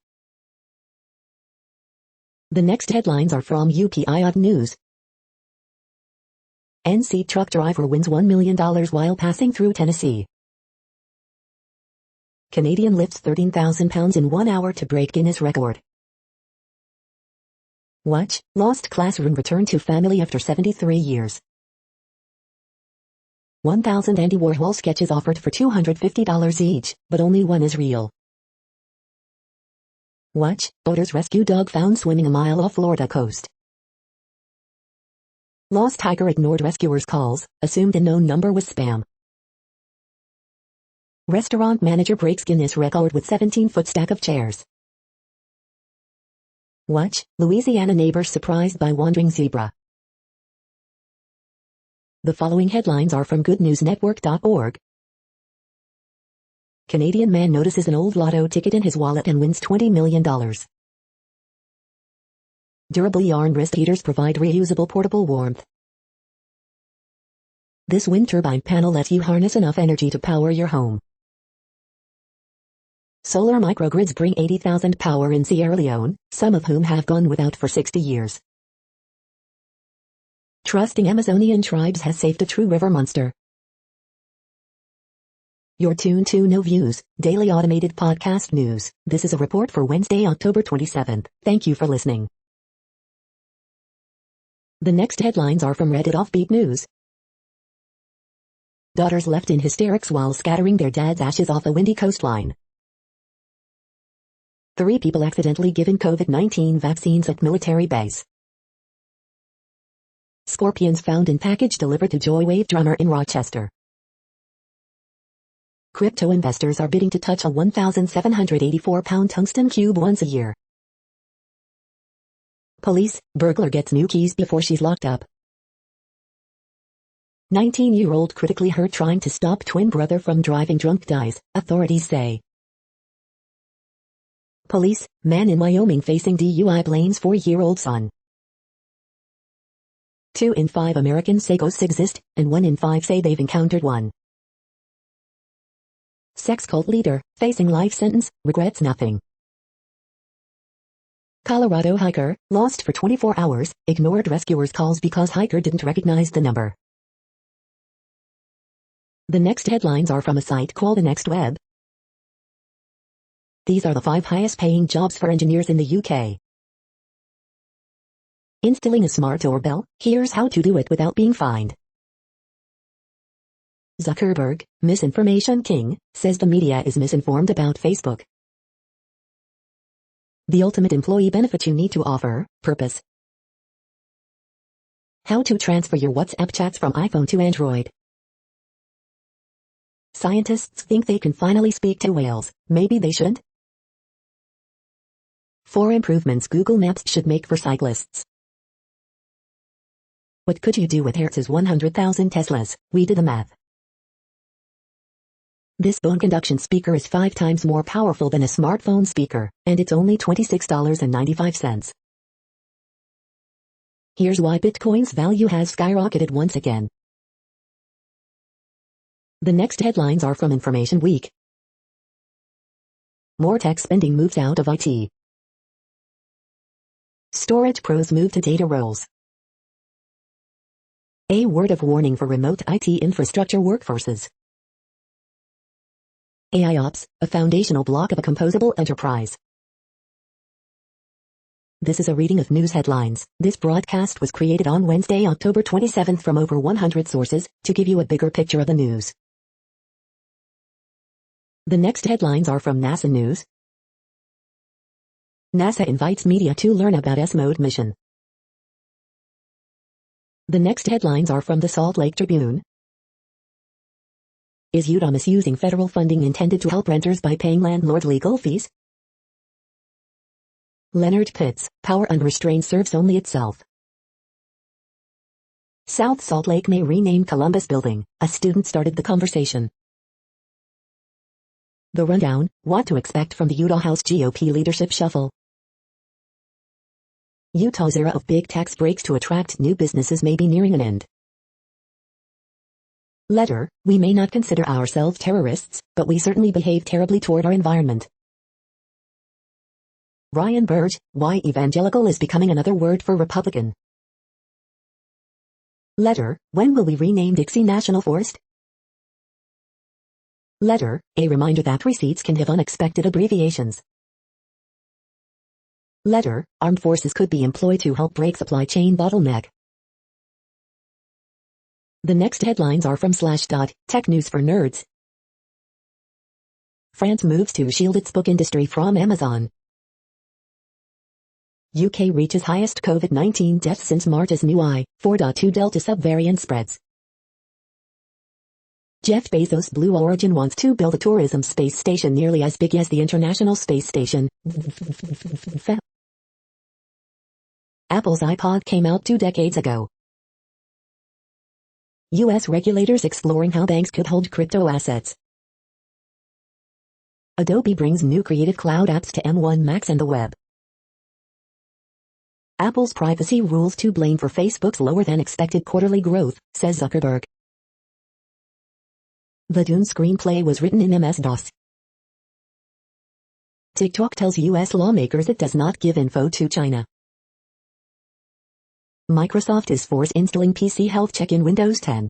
The next headlines are from UPI News. NC truck driver wins $1 million while passing through Tennessee. Canadian lifts 13,000 pounds in 1 hour to break Guinness record. Watch, lost classroom return to family after 73 years. 1,000 Andy Warhol sketches offered for $250 each, but only one is real. Watch, boaters rescue dog found swimming a mile off Florida coast. Lost hiker ignored rescuers' calls, assumed a known number was spam. Restaurant manager breaks Guinness record with 17-foot stack of chairs. Watch, Louisiana neighbor surprised by wandering zebra. The following headlines are from goodnewsnetwork.org. Canadian man notices an old lotto ticket in his wallet and wins $20 million. Durable yarn wrist heaters provide reusable portable warmth. This wind turbine panel lets you harness enough energy to power your home. Solar microgrids bring 80,000 power in Sierra Leone, some of whom have gone without for 60 years. Trusting Amazonian tribes has saved a true river monster. You're tuned to No Views, daily automated podcast news. This is a report for Wednesday, October 27th. Thank you for listening. The next headlines are from Reddit Offbeat News. Daughters left in hysterics while scattering their dad's ashes off a windy coastline. 3 people accidentally given COVID-19 vaccines at military base. Scorpions found in package delivered to Joywave drummer in Rochester. Crypto investors are bidding to touch a 1,784-pound tungsten cube once a year. Police, burglar gets new keys before she's locked up. 19-year-old critically hurt trying to stop twin brother from driving drunk dies, authorities say. Police, man in Wyoming facing DUI blames 4-year-old son. 2 in 5 Americans say ghosts exist, and 1 in 5 say they've encountered one. Sex cult leader, facing life sentence, regrets nothing. Colorado hiker, lost for 24 hours, ignored rescuers' calls because hiker didn't recognize the number. The next headlines are from a site called The Next Web. These are the 5 highest paying jobs for engineers in the UK. Installing a smart doorbell, here's how to do it without being fined. Zuckerberg, misinformation king, says the media is misinformed about Facebook. The ultimate employee benefit you need to offer, purpose. How to transfer your WhatsApp chats from iPhone to Android. Scientists think they can finally speak to whales, maybe they shouldn't? 4 improvements Google Maps should make for cyclists. What could you do with Hertz's 100,000 Teslas? We did the math. This bone conduction speaker is 5 times more powerful than a smartphone speaker, and it's only $26.95. Here's why Bitcoin's value has skyrocketed once again. The next headlines are from Information Week. More tech spending moves out of IT. Storage pros move to data roles. A word of warning for remote IT infrastructure workforces. AIOps, a foundational block of a composable enterprise. This is a reading of news headlines. This broadcast was created on Wednesday, October 27th from over 100 sources, to give you a bigger picture of the news. The next headlines are from NASA News. NASA invites media to learn about S-mode mission. The next headlines are from the Salt Lake Tribune. Is Utah misusing federal funding intended to help renters by paying landlord legal fees? Leonard Pitts, power unrestrained serves only itself. South Salt Lake may rename Columbus Building, a student started the conversation. The rundown, what to expect from the Utah House GOP leadership shuffle. Utah's era of big tax breaks to attract new businesses may be nearing an end. Letter, we may not consider ourselves terrorists, but we certainly behave terribly toward our environment. Ryan Burge, why evangelical is becoming another word for Republican. Letter, when will we rename Dixie National Forest? Letter, a reminder that receipts can have unexpected abbreviations. Letter, armed forces could be employed to help break supply chain bottleneck. The next headlines are from Slashdot, tech news for nerds. France moves to shield its book industry from Amazon. UK reaches highest COVID-19 deaths since March as new I.4.2 Delta subvariant spreads. Jeff Bezos' Blue Origin wants to build a tourism space station nearly as big as the International Space Station. Apple's iPod came out 2 decades ago. U.S. regulators exploring how banks could hold crypto assets. Adobe brings new Creative Cloud apps to M1 Macs and the web. Apple's privacy rules to blame for Facebook's lower than expected quarterly growth, says Zuckerberg. The Dune screenplay was written in MS-DOS. TikTok tells U.S. lawmakers it does not give info to China. Microsoft is force installing PC Health Check in Windows 10.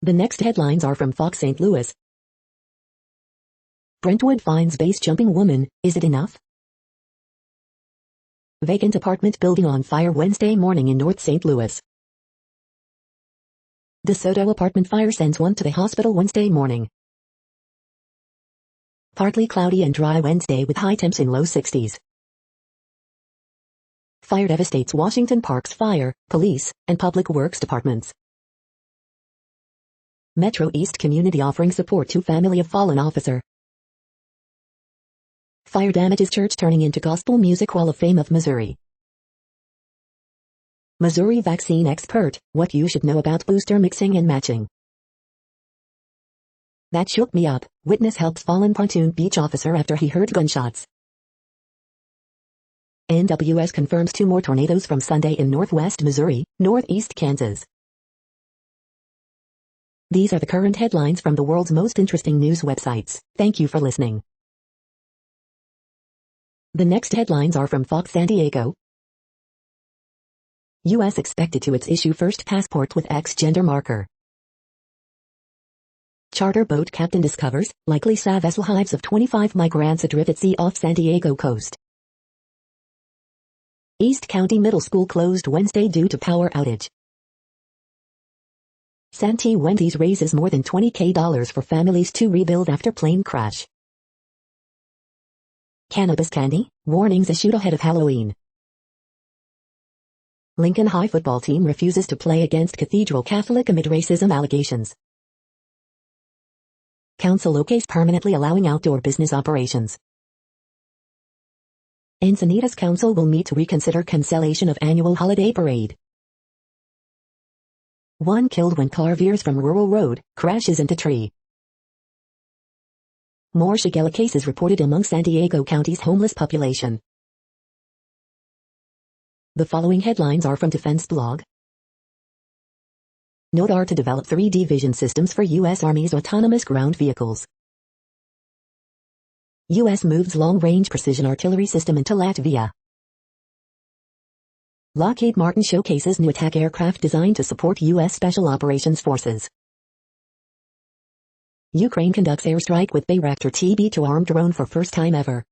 The next headlines are from Fox St. Louis. Brentwood finds base jumping woman, is it enough? Vacant apartment building on fire Wednesday morning in North St. Louis. DeSoto apartment fire sends one to the hospital Wednesday morning. Partly cloudy and dry Wednesday with high temps in low 60s. Fire devastates Washington Park's fire, police, and public works departments. Metro East community offering support to family of fallen officer. Fire damages church turning into gospel music Hall of Fame of Missouri. Missouri vaccine expert, what you should know about booster mixing and matching. That shook me up, witness helps fallen pontoon beach officer after he heard gunshots. NWS confirms 2 more tornadoes from Sunday in northwest Missouri, northeast Kansas. These are the current headlines from the world's most interesting news websites. Thank you for listening. The next headlines are from Fox San Diego. U.S. expected to issue first passport with X gender marker. Charter boat captain discovers likely save vessel hives of 25 migrants adrift at sea off San Diego coast. East County Middle School closed Wednesday due to power outage. Santee Wendy's raises more than $20,000 for families to rebuild after plane crash. Cannabis candy, warnings issued ahead of Halloween. Lincoln High football team refuses to play against Cathedral Catholic amid racism allegations. Council okays permanently allowing outdoor business operations. Encinitas Council will meet to reconsider cancellation of annual holiday parade. 1 killed when car veers from rural road, crashes into tree. More Shigella cases reported among San Diego County's homeless population. The following headlines are from Defense Blog. NOTAR to develop 3D vision systems for U.S. Army's autonomous ground vehicles. U.S. moves long-range precision artillery system into Latvia. Lockheed Martin showcases new attack aircraft designed to support U.S. Special Operations Forces. Ukraine conducts airstrike with Bayraktar TB2 armed drone for first time ever.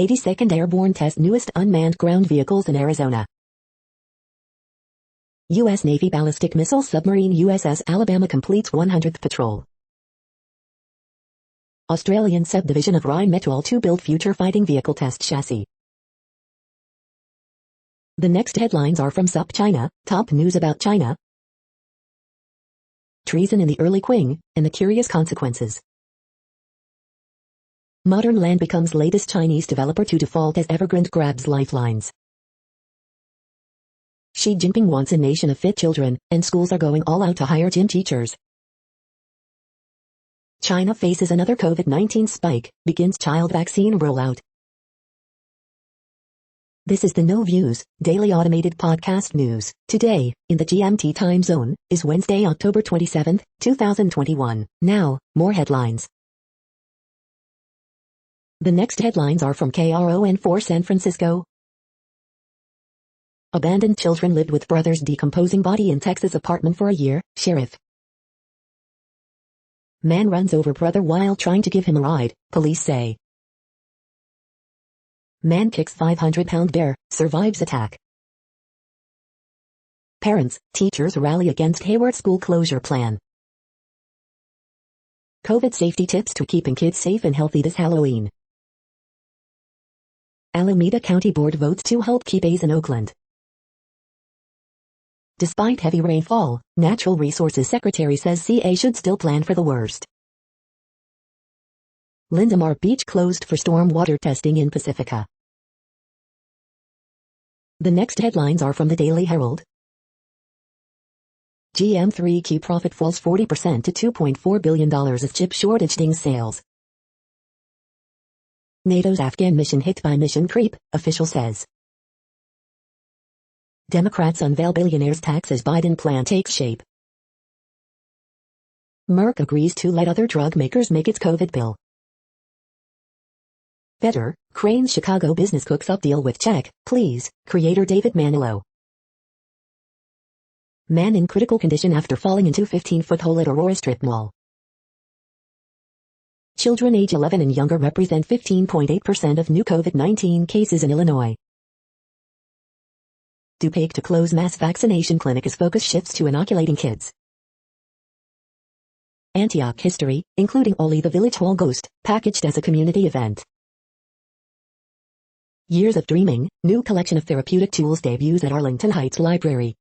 82nd Airborne tests newest unmanned ground vehicles in Arizona. U.S. Navy ballistic missile submarine USS Alabama completes 100th patrol. Australian subdivision of Rheinmetall to build future fighting vehicle test chassis. The next headlines are from SUP China, top news about China. Treason in the early Qing, and the curious consequences. Modern land becomes latest Chinese developer to default as Evergrande grabs lifelines. Xi Jinping wants a nation of fit children, and schools are going all out to hire gym teachers. China faces another COVID-19 spike, begins child vaccine rollout. This is the No Views, daily automated podcast news. Today, in the GMT time zone, is Wednesday, October 27, 2021. Now, more headlines. The next headlines are from KRON4 San Francisco. Abandoned children lived with brother's decomposing body in Texas apartment for a year, sheriff. Man runs over brother while trying to give him a ride, police say. Man kicks 500-pound bear, survives attack. Parents, teachers rally against Hayward school closure plan. COVID safety tips to keeping kids safe and healthy this Halloween. Alameda County Board votes to help keep A's in Oakland. Despite heavy rainfall, Natural Resources Secretary says CA should still plan for the worst. Lindemar Beach closed for storm water testing in Pacifica. The next headlines are from the Daily Herald. GM3Q profit falls 40% to $2.4 billion as chip shortage dings sales. NATO's Afghan mission hit by mission creep, official says. Democrats unveil billionaires' tax as Biden plan takes shape. Merck agrees to let other drug makers make its COVID pill. Better, Crane's Chicago business cooks up deal with check, please, creator David Manilow. Man in critical condition after falling into 15-foot hole at Aurora Strip Mall. Children age 11 and younger represent 15.8% of new COVID-19 cases in Illinois. DuPage to close mass vaccination clinic as focus shifts to inoculating kids. Antioch history, including Oli the Village Hall Ghost, packaged as a community event. Years of Dreaming, new collection of therapeutic tools debuts at Arlington Heights Library.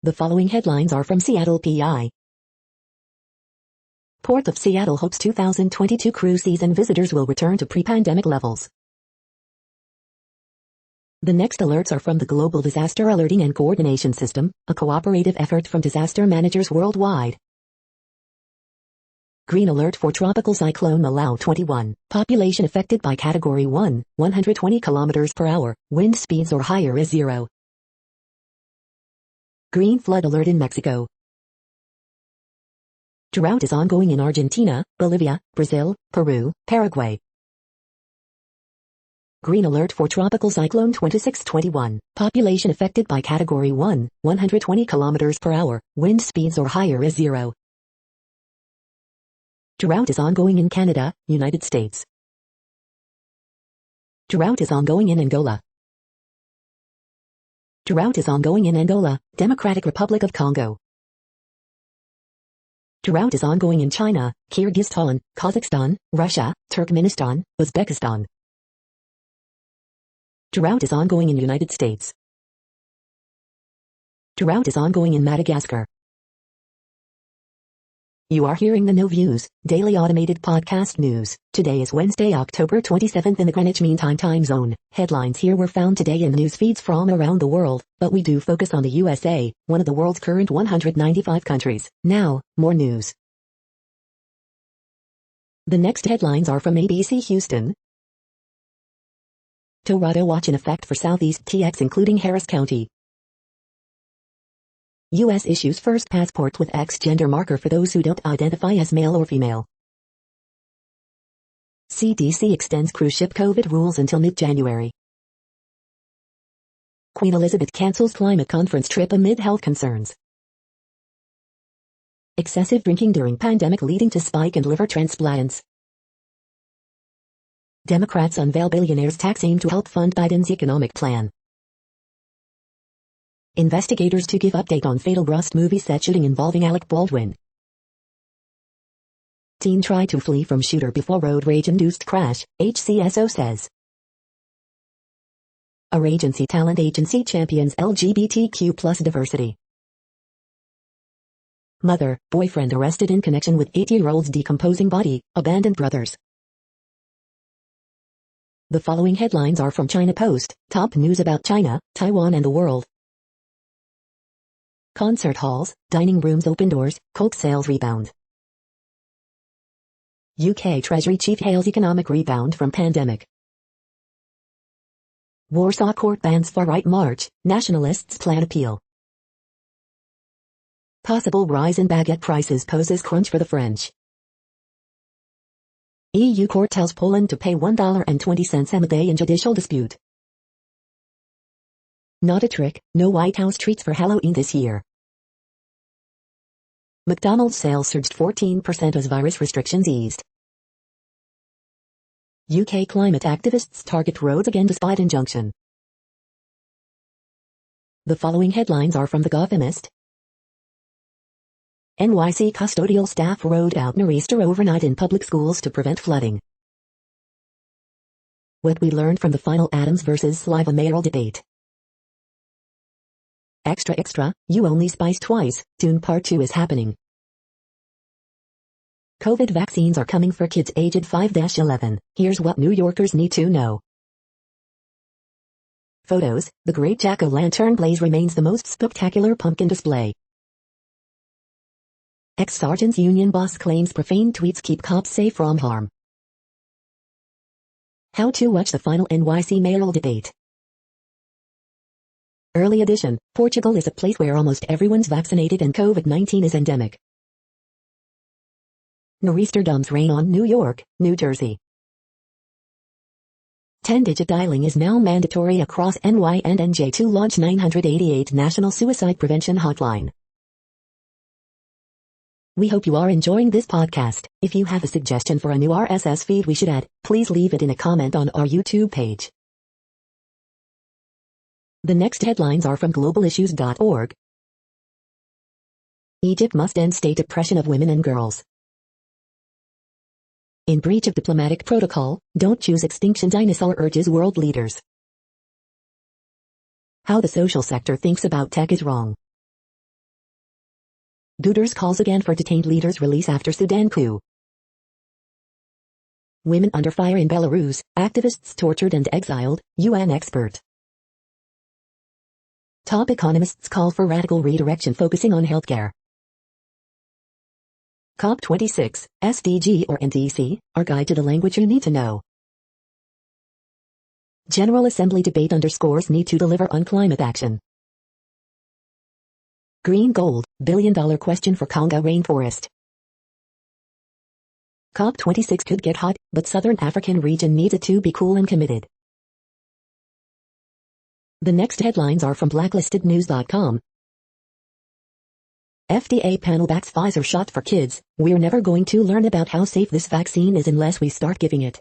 The following headlines are from Seattle PI. Port of Seattle hopes 2022 cruise season visitors will return to pre-pandemic levels. The next alerts are from the Global Disaster Alerting and Coordination System, a cooperative effort from disaster managers worldwide. Green alert for tropical cyclone Malau 21, population affected by Category 1, 120 km per hour, wind speeds or higher is 0. Green flood alert in Mexico. Drought is ongoing in Argentina, Bolivia, Brazil, Peru, Paraguay. Green alert for tropical cyclone 2621, population affected by Category 1, 120 km per hour, wind speeds or higher is 0. Drought is ongoing in Canada, United States. Drought is ongoing in Angola. Drought is ongoing in Angola, Democratic Republic of Congo. Drought is ongoing in China, Kyrgyzstan, Kazakhstan, Russia, Turkmenistan, Uzbekistan. Drought is ongoing in United States. Drought is ongoing in Madagascar. You are hearing the No Views, daily automated podcast news. Today is Wednesday, October 27th in the Greenwich Mean Time zone. Headlines here were found today in news feeds from around the world, but we do focus on the USA, one of the world's current 195 countries. Now, more news. The next headlines are from ABC Houston. Tornado watch in effect for Southeast TX including Harris County. U.S. issues first passport with X gender marker for those who don't identify as male or female. CDC extends cruise ship COVID rules until mid-January. Queen Elizabeth cancels climate conference trip amid health concerns. Excessive drinking during pandemic leading to spike in liver transplants. Democrats unveil billionaires' tax aim to help fund Biden's economic plan. Investigators to give update on fatal Rust movie set shooting involving Alec Baldwin. Teen tried to flee from shooter before road rage-induced crash, HCSO says. Our agency talent agency champions LGBTQ+ diversity. Mother, boyfriend arrested in connection with 8-year-old's decomposing body, abandoned brothers. The following headlines are from China Post, top news about China, Taiwan and the world. Concert halls, dining rooms open doors, Coke sales rebound. UK Treasury Chief hails economic rebound from pandemic. Warsaw court bans far-right march, nationalists plan appeal. Possible rise in baguette prices poses crunch for the French. EU court tells Poland to pay $1.20 a day in judicial dispute. Not a trick, no White House treats for Halloween this year. McDonald's sales surged 14% as virus restrictions eased. UK climate activists target roads again despite injunction. The following headlines are from The Gothamist. NYC custodial staff rode out Nor'easter overnight in public schools to prevent flooding. What we learned from the final Adams versus Sliva mayoral debate. Extra extra, you only spice twice, Dune Part 2 is happening. COVID vaccines are coming for kids aged 5-11, here's what New Yorkers need to know. Photos, the Great Jack-O-Lantern blaze remains the most spectacular pumpkin display. Ex-Sergeants Union boss claims profane tweets keep cops safe from harm. How to watch the final NYC mayoral debate. Early edition, Portugal is a place where almost everyone's vaccinated and COVID-19 is endemic. Nor'easter dumps rain on New York, New Jersey. 10-digit dialing is now mandatory across NY and NJ to launch 988 National Suicide Prevention Hotline. We hope you are enjoying this podcast. If you have a suggestion for a new RSS feed we should add, please leave it in a comment on our YouTube page. The next headlines are from globalissues.org. Egypt must end state oppression of women and girls. In breach of diplomatic protocol, don't choose extinction dinosaur urges world leaders. How the social sector thinks about tech is wrong. Guterres calls again for detained leaders' release after Sudan coup. Women under fire in Belarus, activists tortured and exiled, UN expert. Top economists call for radical redirection focusing on healthcare. COP26, SDG or NDC, our guide to the language you need to know. General Assembly debate underscores need to deliver on climate action. Green gold, billion-dollar question for Congo rainforest. COP26 could get hot, but Southern African region needs it to be cool and committed. The next headlines are from blacklistednews.com. FDA panel backs Pfizer shot for kids. We're never going to learn about how safe this vaccine is unless we start giving it.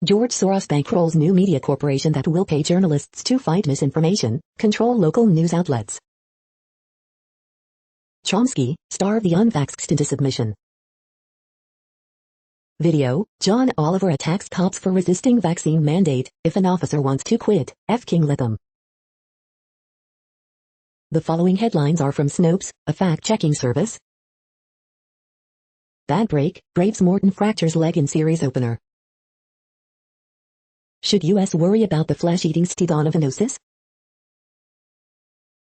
George Soros bankrolls new media corporation that will pay journalists to fight misinformation, control local news outlets. Chomsky, starve the unvaxxed into submission. Video, John Oliver attacks cops for resisting vaccine mandate. If an officer wants to quit, F. King let them. The following headlines are from Snopes, a fact-checking service. Bad break, Braves Morton fractures leg in series opener. Should U.S. worry about the flesh-eating stegonovenosis?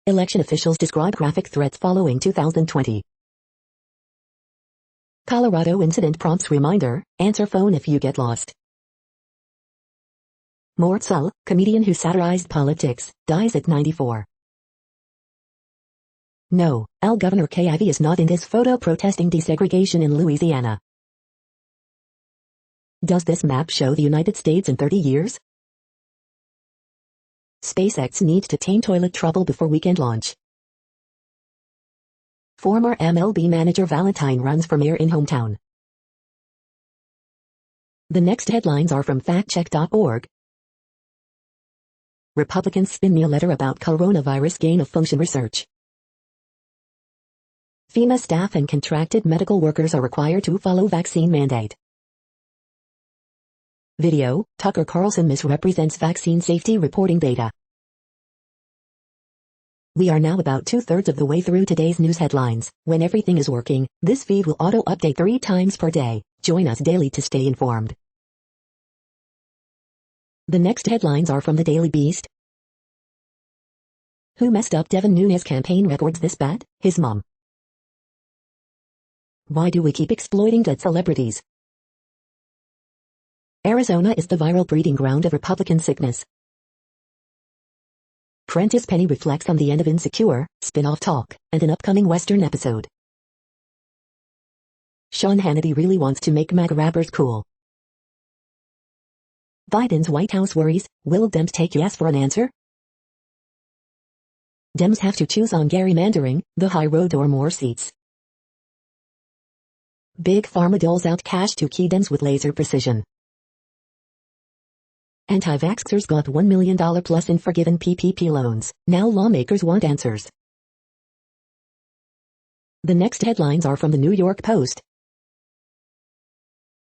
Election officials describe graphic threats following 2020. Colorado incident prompts reminder, answer phone if you get lost. Mort Sull, comedian who satirized politics, dies at 94. No, Governor K.I.V. is not in this photo protesting desegregation in Louisiana. Does this map show the United States in 30 years? SpaceX needs to tame toilet trouble before weekend launch. Former MLB manager Valentine runs for mayor in hometown. The next headlines are from factcheck.org. Republicans spin me a letter about coronavirus gain-of-function research. FEMA staff and contracted medical workers are required to follow vaccine mandate. Video, Tucker Carlson misrepresents vaccine safety reporting data. We are now about 2/3 of the way through today's news headlines. When everything is working, this feed will auto-update 3 times per day. Join us daily to stay informed. The next headlines are from the Daily Beast. Who messed up Devin Nunes' campaign records this bad? His mom. Why do we keep exploiting dead celebrities? Arizona is the viral breeding ground of Republican sickness. Prentice Penny reflects on the end of Insecure, spin-off talk, and an upcoming Western episode. Sean Hannity really wants to make MAGA rappers cool. Biden's White House worries, will Dems take yes for an answer? Dems have to choose on gerrymandering, the high road or more seats. Big Pharma doles out cash to key Dems with laser precision. Anti-vaxxers got $1 million plus in forgiven PPP loans. Now lawmakers want answers. The next headlines are from the New York Post.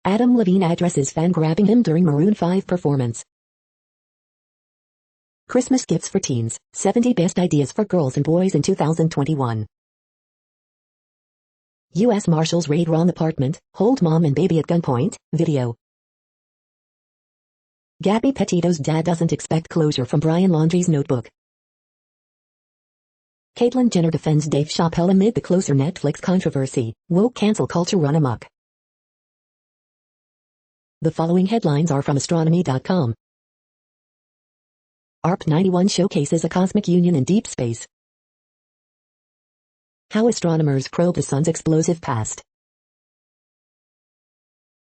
Adam Levine addresses fan grabbing him during Maroon 5 performance. Christmas gifts for teens, 70 best ideas for girls and boys in 2021. U.S. Marshals raid wrong apartment, hold mom and baby at gunpoint, video. Gabby Petito's dad doesn't expect closure from Brian Laundrie's notebook. Caitlyn Jenner defends Dave Chappelle amid the closer Netflix controversy. Woke cancel culture run amok. The following headlines are from astronomy.com. ARP-91 showcases a cosmic union in deep space. How astronomers probe the sun's explosive past.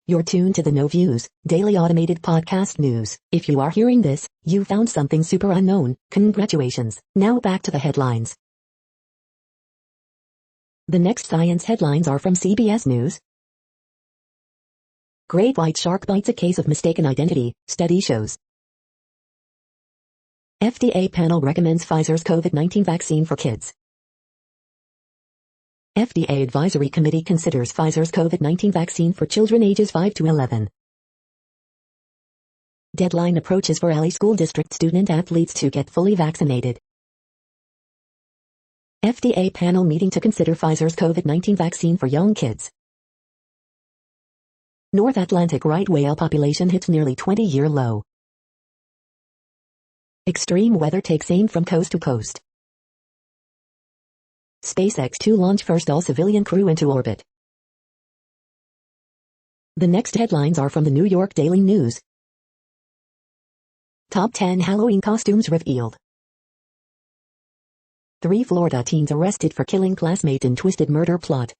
You're tuned to the No Views, daily automated podcast news. If you are hearing this, you found something super unknown. Congratulations. Now back to the headlines. The next science headlines are from CBS News. Great white shark bites a case of mistaken identity, study shows. FDA panel recommends Pfizer's COVID-19 vaccine for kids. FDA Advisory Committee considers Pfizer's COVID-19 vaccine for children ages 5 to 11. Deadline approaches for LA School District student athletes to get fully vaccinated. FDA panel meeting to consider Pfizer's COVID-19 vaccine for young kids. North Atlantic right whale population hits nearly 20-year low. Extreme weather takes aim from coast to coast. SpaceX to launch first all-civilian crew into orbit. The next headlines are from the New York Daily News. Top 10 Halloween costumes revealed. 3 Florida teens arrested for killing classmate in twisted murder plot.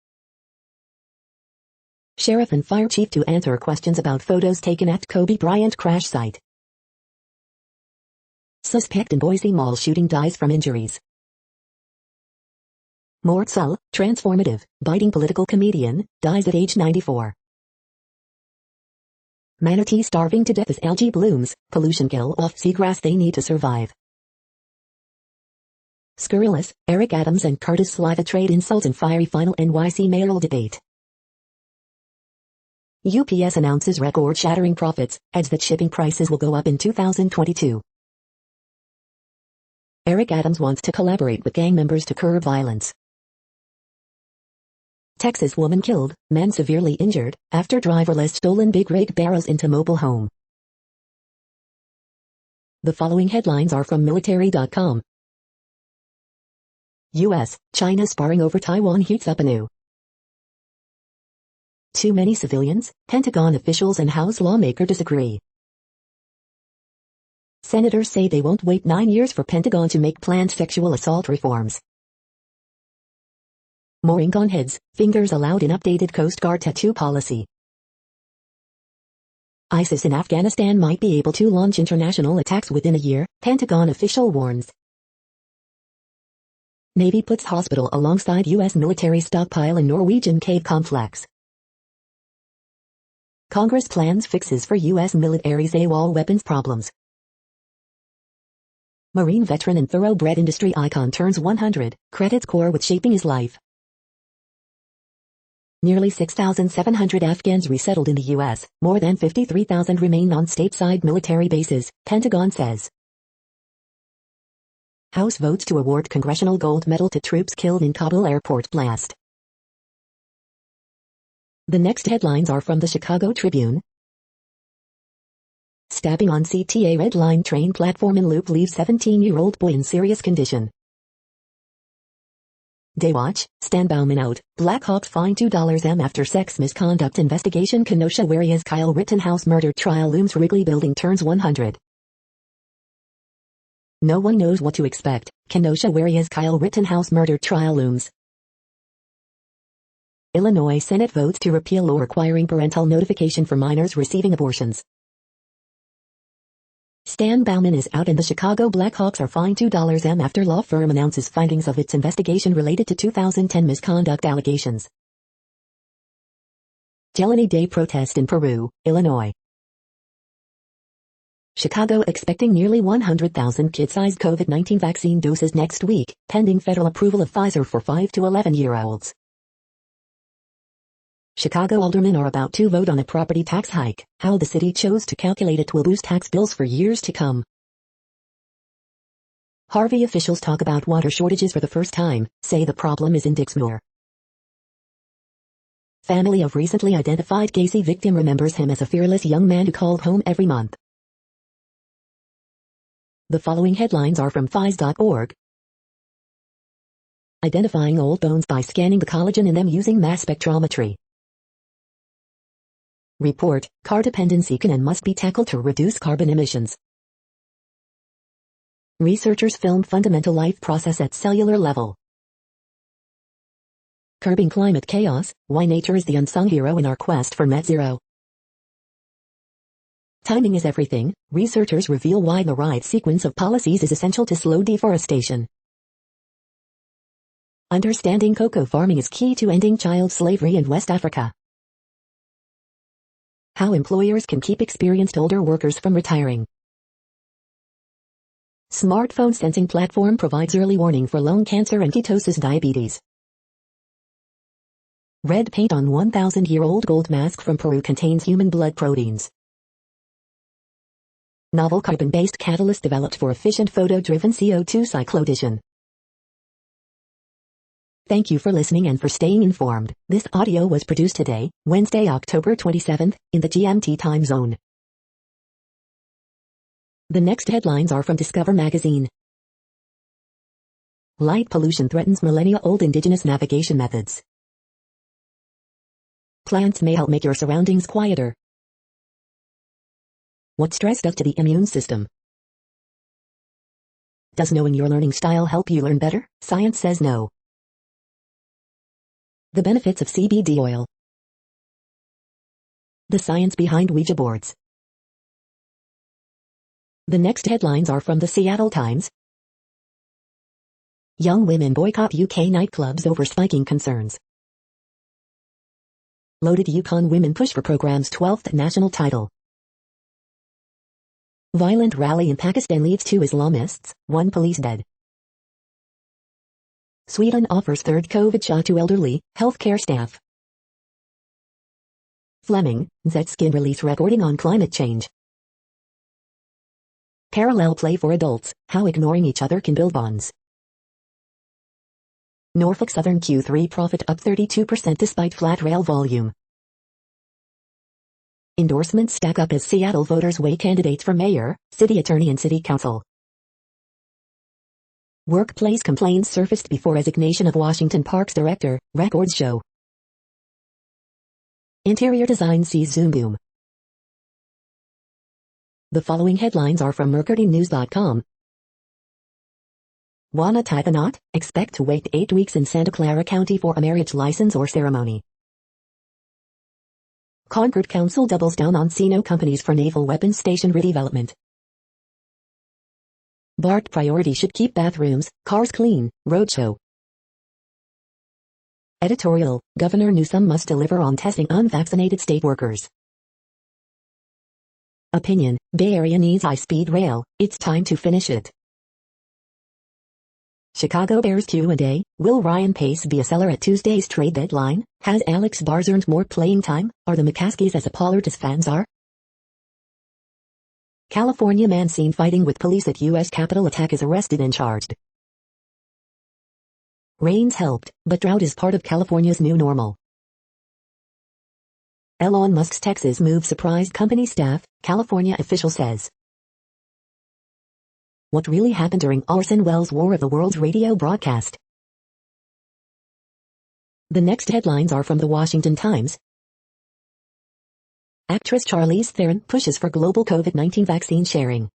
Sheriff and fire chief to answer questions about photos taken at Kobe Bryant crash site. Suspect in Boise Mall shooting dies from injuries. Mortzell, transformative, biting political comedian, dies at age 94. Manatee starving to death as algae blooms, pollution kill off seagrass they need to survive. Scurrilous, Eric Adams and Curtis Sliva trade insults in fiery final NYC mayoral debate. UPS announces record-shattering profits, adds that shipping prices will go up in 2022. Eric Adams wants to collaborate with gang members to curb violence. Texas woman killed, man severely injured, after driverless stolen big rig barrels into mobile home. The following headlines are from military.com. U.S., China sparring over Taiwan heats up anew. Too many civilians, Pentagon officials and House lawmaker disagree. Senators say they won't wait 9 years for Pentagon to make planned sexual assault reforms. More ink on heads, fingers allowed in updated Coast Guard tattoo policy. ISIS in Afghanistan might be able to launch international attacks within a year, Pentagon official warns. Navy puts hospital alongside U.S. military stockpile in Norwegian cave complex. Congress plans fixes for U.S. military's AWOL weapons problems. Marine veteran and thoroughbred industry icon turns 100, credits Corps with shaping his life. Nearly 6,700 Afghans resettled in the U.S., more than 53,000 remain on stateside military bases, Pentagon says. House votes to award Congressional Gold Medal to troops killed in Kabul airport blast. The next headlines are from the Chicago Tribune. Stabbing on CTA Red Line train platform in loop leaves 17-year-old boy in serious condition. Daywatch, Stan Bauman out, Blackhawks fine $2 after sex misconduct investigation. Kenosha Warriors Kyle Rittenhouse murder trial looms. Wrigley Building turns 100. No one knows what to expect. Kenosha Warriors Kyle Rittenhouse murder trial looms. Illinois Senate votes to repeal law requiring parental notification for minors receiving abortions. Stan Bauman is out and the Chicago Blackhawks are fined $2 after law firm announces findings of its investigation related to 2010 misconduct allegations. Jelani Day protest in Peru, Illinois. Chicago expecting nearly 100,000 kid-sized COVID-19 vaccine doses next week, pending federal approval of Pfizer for 5 to 11-year-olds. Chicago aldermen are about to vote on a property tax hike. How the city chose to calculate it will boost tax bills for years to come. Harvey officials talk about water shortages for the first time, say the problem is in Dixmoor. Family of recently identified Gacy victim remembers him as a fearless young man who called home every month. The following headlines are from phys.org. Identifying old bones by scanning the collagen in them using mass spectrometry. Report, car dependency can and must be tackled to reduce carbon emissions. Researchers film fundamental life process at cellular level. Curbing climate chaos, why nature is the unsung hero in our quest for net zero. Timing is everything, researchers reveal why the right sequence of policies is essential to slow deforestation. Understanding cocoa farming is key to ending child slavery in West Africa. How employers can keep experienced older workers from retiring. Smartphone sensing platform provides early warning for lung cancer and ketosis diabetes. Red paint on 1,000-year-old gold mask from Peru contains human blood proteins. Novel carbon-based catalyst developed for efficient photo-driven CO2 cycloaddition. Thank you for listening and for staying informed. This audio was produced today, Wednesday, October 27th, in the GMT time zone. The next headlines are from Discover magazine. Light pollution threatens millennia-old indigenous navigation methods. Plants may help make your surroundings quieter. What stress does to the immune system? Does knowing your learning style help you learn better? Science says no. The benefits of CBD oil. The science behind Ouija boards. The next headlines are from the Seattle Times. Young women boycott UK nightclubs over spiking concerns. Loaded Yukon women push for program's 12th national title. Violent rally in Pakistan leads 2 Islamists, 1 police dead. Sweden offers third COVID shot to elderly healthcare staff. Fleming, Z-Skin release reporting on climate change. Parallel play for adults, how ignoring each other can build bonds. Norfolk Southern Q3 profit up 32% despite flat rail volume. Endorsements stack up as Seattle voters weigh candidates for mayor, city attorney and city council. Workplace complaints surfaced before resignation of Washington Parks director, records show. Interior design sees Zoom boom. The following headlines are from mercurynews.com. Wanna tie the knot? Expect to wait 8 weeks in Santa Clara County for a marriage license or ceremony. Concord Council doubles down on Sino companies for naval weapons station redevelopment. BART priority should keep bathrooms, cars clean, roadshow. Editorial, Governor Newsom must deliver on testing unvaccinated state workers. Opinion, Bay Area needs high-speed rail, it's time to finish it. Chicago Bears Q&A, will Ryan Pace be a seller at Tuesday's trade deadline? Has Alex Bars earned more playing time? Are the McCaskies as appalled as fans are? California man seen fighting with police at U.S. Capitol attack is arrested and charged. Rains helped, but drought is part of California's new normal. Elon Musk's Texas move surprised company staff, California official says. What really happened during Orson Welles' War of the Worlds radio broadcast? The next headlines are from the Washington Times. Actress Charlize Theron pushes for global COVID-19 vaccine sharing.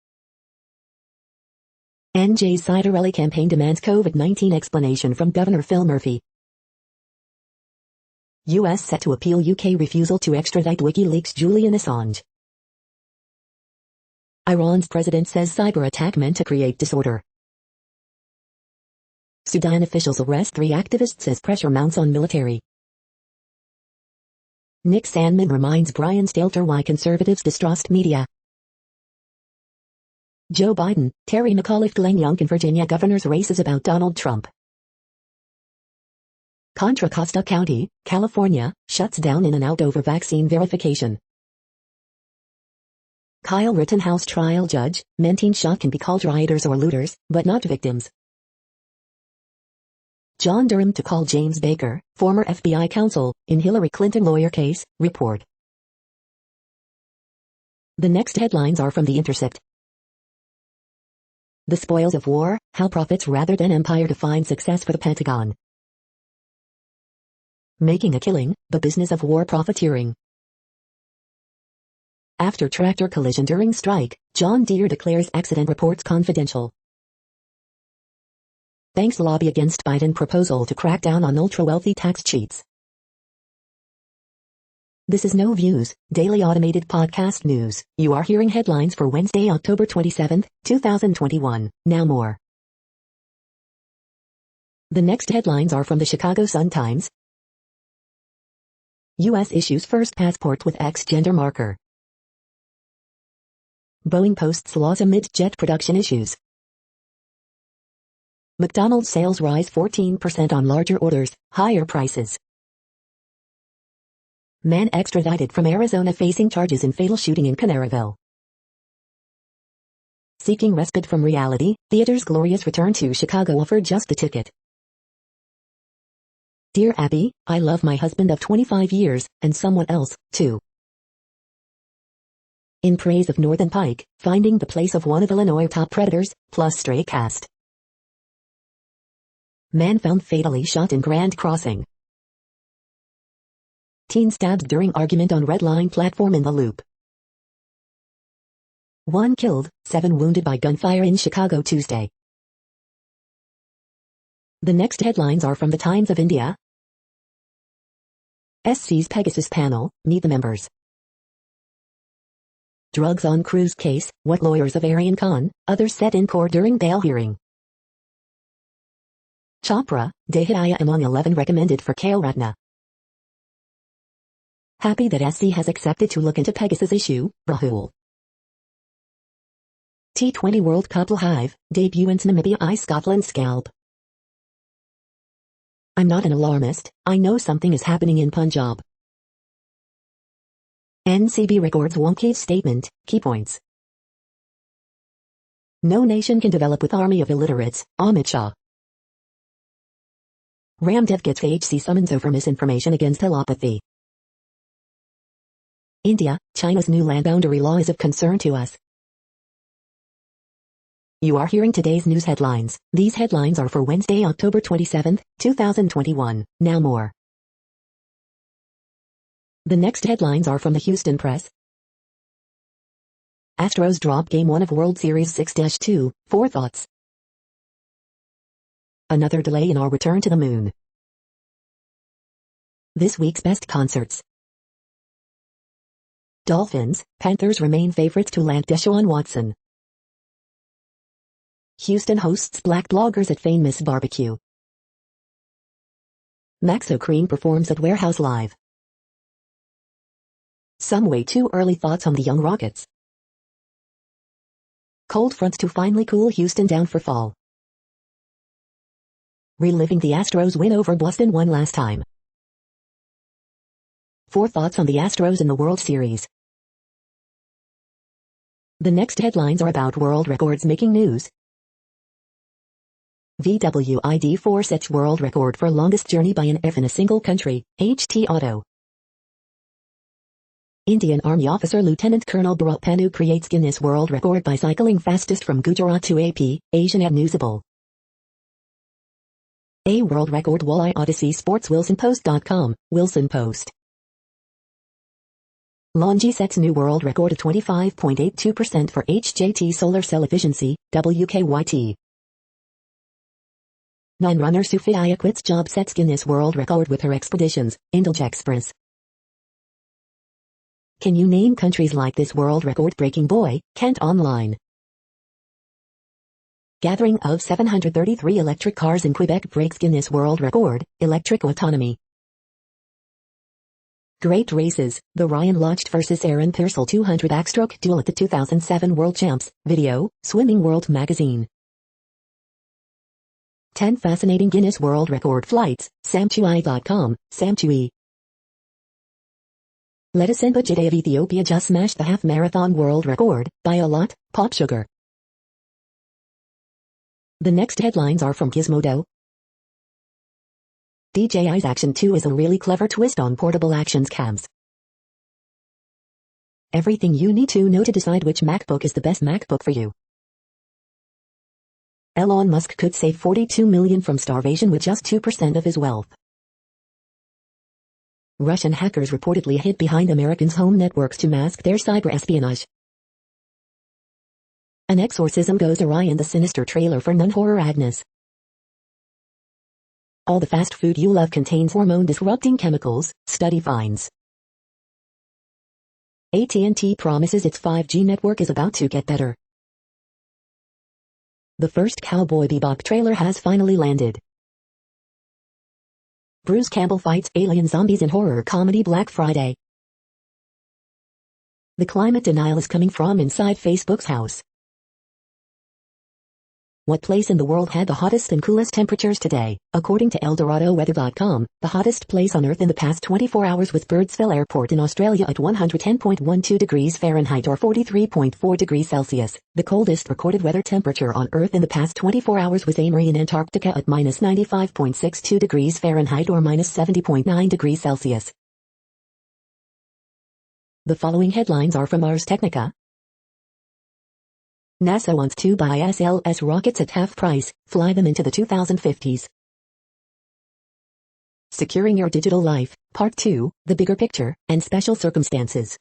NJ's Citarelli campaign demands COVID-19 explanation from Governor Phil Murphy. U.S. set to appeal UK refusal to extradite WikiLeaks' Julian Assange. Iran's president says cyber attack meant to create disorder. Sudan officials arrest 3 activists as pressure mounts on military. Nick Sandman reminds Brian Stelter why conservatives distrust media. Joe Biden, Terry McAuliffe, Glenn Youngkin Virginia governor's races about Donald Trump. Contra Costa County, California, shuts down in and out over vaccine verification. Kyle Rittenhouse trial judge, Mentine shot can be called rioters or looters, but not victims. John Durham to call James Baker, former FBI counsel, in Hillary Clinton lawyer case, report. The next headlines are from The Intercept. The spoils of war, how profits rather than empire define success for the Pentagon. Making a killing, the business of war profiteering. After tractor collision during strike, John Deere declares accident reports confidential. Banks lobby against Biden proposal to crack down on ultra-wealthy tax cheats. This is No Views, daily automated podcast news. You are hearing headlines for Wednesday, October 27, 2021. Now more. The next headlines are from the Chicago Sun-Times. U.S. issues first passport with X gender marker. Boeing posts loss amid jet production issues. McDonald's sales rise 14% on larger orders, higher prices. Man extradited from Arizona facing charges in fatal shooting in Canaryville. Seeking respite from reality, theater's glorious return to Chicago offered just the ticket. Dear Abby, I love my husband of 25 years, and someone else, too. In praise of Northern Pike, finding the place of one of Illinois' top predators, plus stray cast. Man found fatally shot in Grand Crossing. Teen stabbed during argument on Red Line platform in the Loop. 1 killed, 7 wounded by gunfire in Chicago Tuesday. The next headlines are from the Times of India. SC's Pegasus panel, meet the members. Drugs on cruise case, what lawyers of Aryan Khan, others set in court during bail hearing. Chopra, Dehaya among 11 recommended for Khel Ratna. Happy that SC has accepted to look into Pegasus issue, Rahul. T20 World Cup Hive, debut in Namibia I Scotland scalp. I'm not an alarmist, I know something is happening in Punjab. NCB records Wonki's statement, key points. No nation can develop with army of illiterates, Amit Shah. Ramdev gets HC summons over misinformation against telepathy. India, China's new land boundary law is of concern to us. You are hearing today's news headlines. These headlines are for Wednesday, October 27, 2021. Now more. The next headlines are from the Houston Press. Astros drop Game 1 of World Series 6-2, 4 thoughts. Another delay in our return to the moon. This week's best concerts. Dolphins, Panthers remain favorites to land Deshaun Watson. Houston hosts black bloggers at famous barbecue. Maxo Cream performs at Warehouse Live. Some way too early thoughts on the young Rockets. Cold fronts to finally cool Houston down for fall. Reliving the Astros win over Boston one last time. 4 thoughts on the Astros in the World Series. The next headlines are about world records making news. VWID4 sets world record for longest journey by an F in a single country, HT Auto. Indian Army officer Lieutenant Colonel Bharat Panu creates Guinness World Record by cycling fastest from Gujarat to AP, Asian at Newsable. A world record walleye Odyssey Sports WilsonPost.com, Wilson Post. LONGi sets new world record of 25.82% for HJT solar cell efficiency, WKYT. 9-runner Sufia quits job sets Guinness World Record with her expeditions, Indulge Express. Can you name countries like this world record-breaking boy, Kent Online. Gathering of 733 electric cars in Quebec breaks Guinness World Record, electric autonomy. Great races, the Ryan Lochte vs Aaron Purcell 200 backstroke duel at the 2007 World Champs, video, Swimming World magazine. 10 fascinating Guinness World Record flights, samchui.com, Samchui. Lettuce and Bajide of Ethiopia just smashed the half-marathon world record, by a lot, Pop Sugar. The next headlines are from Gizmodo. DJI's Action 2 is a really clever twist on portable action cams. Everything you need to know to decide which MacBook is the best MacBook for you. Elon Musk could save $42 million from starvation with just 2% of his wealth. Russian hackers reportedly hid behind Americans' home networks to mask their cyber espionage. An exorcism goes awry in the sinister trailer for Nun Horror Agnes. All the fast food you love contains hormone-disrupting chemicals, study finds. AT&T promises its 5G network is about to get better. The first Cowboy Bebop trailer has finally landed. Bruce Campbell fights alien zombies in horror comedy Black Friday. The climate denial is coming from inside Facebook's house. What place in the world had the hottest and coolest temperatures today? According to ElDoradoWeather.com, the hottest place on Earth in the past 24 hours was Birdsville Airport in Australia at 110.12 degrees Fahrenheit or 43.4 degrees Celsius. The coldest recorded weather temperature on Earth in the past 24 hours was Amory in Antarctica at minus 95.62 degrees Fahrenheit or minus 70.9 degrees Celsius. The following headlines are from Ars Technica. NASA wants to buy SLS rockets at half price, fly them into the 2050s. Securing Your Digital Life, Part 2, The Bigger Picture, and Special Circumstances.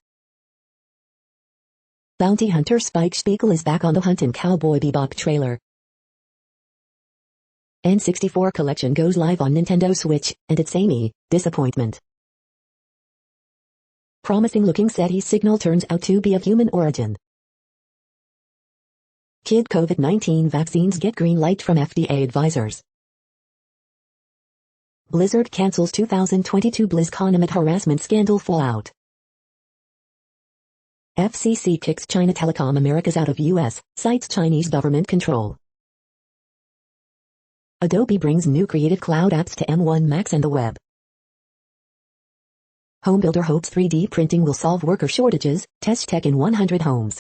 Bounty hunter Spike Spiegel is back on the hunt in Cowboy Bebop trailer. N64 collection goes live on Nintendo Switch, and it's Amy, disappointment. Promising-looking SETI signal turns out to be of human origin. Kid COVID-19 vaccines get green light from FDA advisors. Blizzard cancels 2022 BlizzCon amid harassment scandal fallout. FCC kicks China Telecom Americas out of US, cites Chinese government control. Adobe brings new Creative Cloud apps to M1 Max and the web. Homebuilder hopes 3D printing will solve worker shortages, test tech in 100 homes.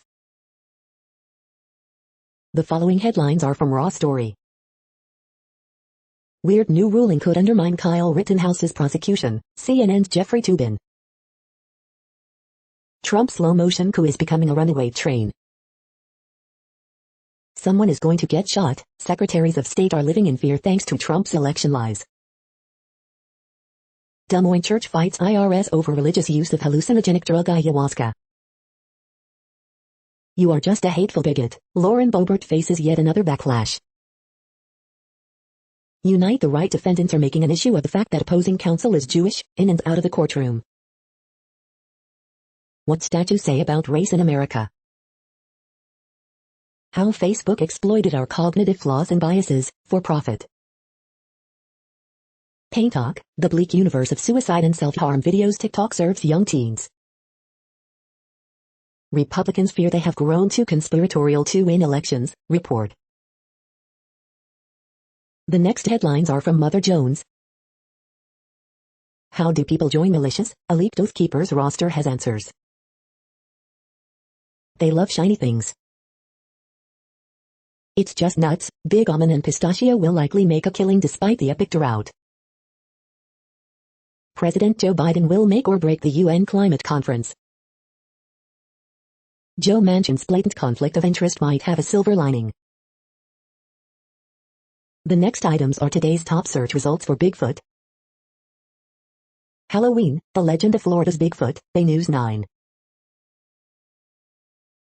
The following headlines are from Raw Story. Weird new ruling could undermine Kyle Rittenhouse's prosecution, CNN's Jeffrey Toobin. Trump's slow-motion coup is becoming a runaway train. Someone is going to get shot, secretaries of state are living in fear thanks to Trump's election lies. Des Moines church fights IRS over religious use of hallucinogenic drug ayahuasca. You are just a hateful bigot. Lauren Boebert faces yet another backlash. Unite the Right defendants are making an issue of the fact that opposing counsel is Jewish, in and out of the courtroom. What statues say about race in America? How Facebook exploited our cognitive flaws and biases, for profit. Pain Talk, the bleak universe of suicide and self-harm videos TikTok serves young teens. Republicans fear they have grown too conspiratorial to win elections, report. The next headlines are from Mother Jones. How do people join militias? A leaked Oath Keepers roster has answers. They love shiny things. It's just nuts. Big almond and pistachio will likely make a killing despite the epic drought. President Joe Biden will make or break the UN climate conference. Joe Manchin's blatant conflict of interest might have a silver lining. The next items are today's top search results for Bigfoot. Halloween, the legend of Florida's Bigfoot, Bay News 9.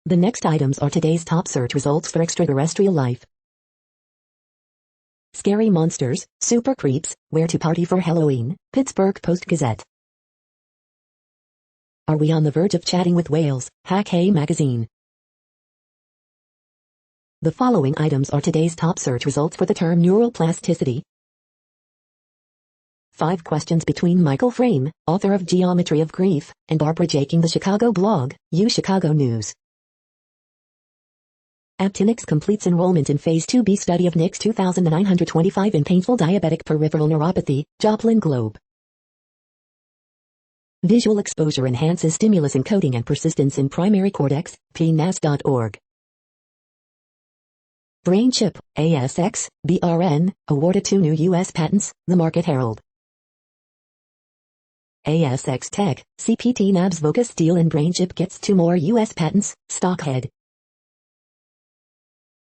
The next items are today's top search results for extraterrestrial life. Scary monsters, super creeps, where to party for Halloween, Pittsburgh Post-Gazette. Are we on the verge of chatting with whales? Hack Hey Magazine. The following items are today's top search results for the term neural plasticity. 5 questions between Michael Frame, author of Geometry of Grief, and Barbara Jaking, the Chicago blog, Chicago News. Aptinix completes enrollment in Phase 2B study of NICS 2925 in painful diabetic peripheral neuropathy, Joplin Globe. Visual exposure enhances stimulus encoding and persistence in primary cortex, pnas.org. Brain chip, ASX, BRN, awarded 2 new U.S. patents, The Market Herald. ASX Tech, CPT Nabs Vocus deal in brain chip gets 2 more U.S. patents, Stockhead.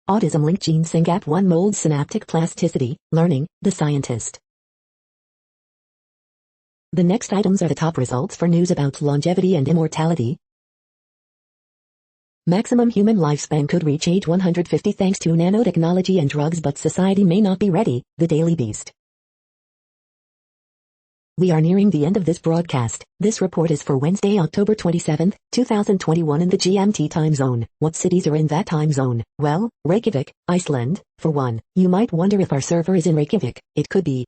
Autism-linked gene SYNGAP1 molds synaptic plasticity, learning, The Scientist. The next items are the top results for news about longevity and immortality. Maximum human lifespan could reach age 150 thanks to nanotechnology and drugs, but society may not be ready, The Daily Beast. We are nearing the end of this broadcast. This report is for Wednesday, October 27, 2021 in the GMT time zone. What cities are in that time zone? Well, Reykjavik, Iceland, for one. You might wonder if our server is in Reykjavik. It could be.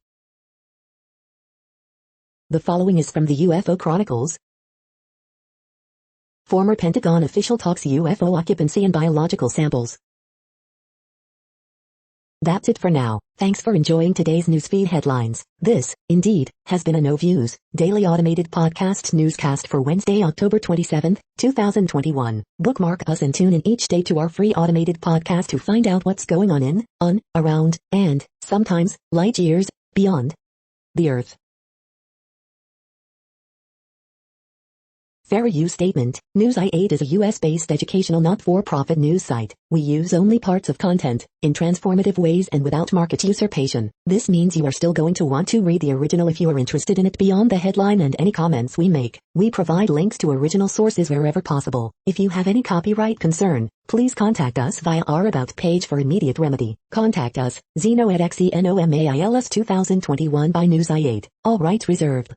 The following is from the UFO Chronicles. Former Pentagon official talks UFO occupancy and biological samples. That's it for now. Thanks for enjoying today's newsfeed headlines. This, indeed, has been a No Views, daily automated podcast newscast for Wednesday, October 27, 2021. Bookmark us and tune in each day to our free automated podcast to find out what's going on, around, and, sometimes, light years, beyond the Earth. Fair use statement. News I8 is a US-based educational not-for-profit news site. We use only parts of content, in transformative ways and without market usurpation. This means you are still going to want to read the original if you are interested in it beyond the headline and any comments we make. We provide links to original sources wherever possible. If you have any copyright concern, please contact us via our About page for immediate remedy. Contact us, Zeno at XENOMAILS 2021 by News I8. All rights reserved.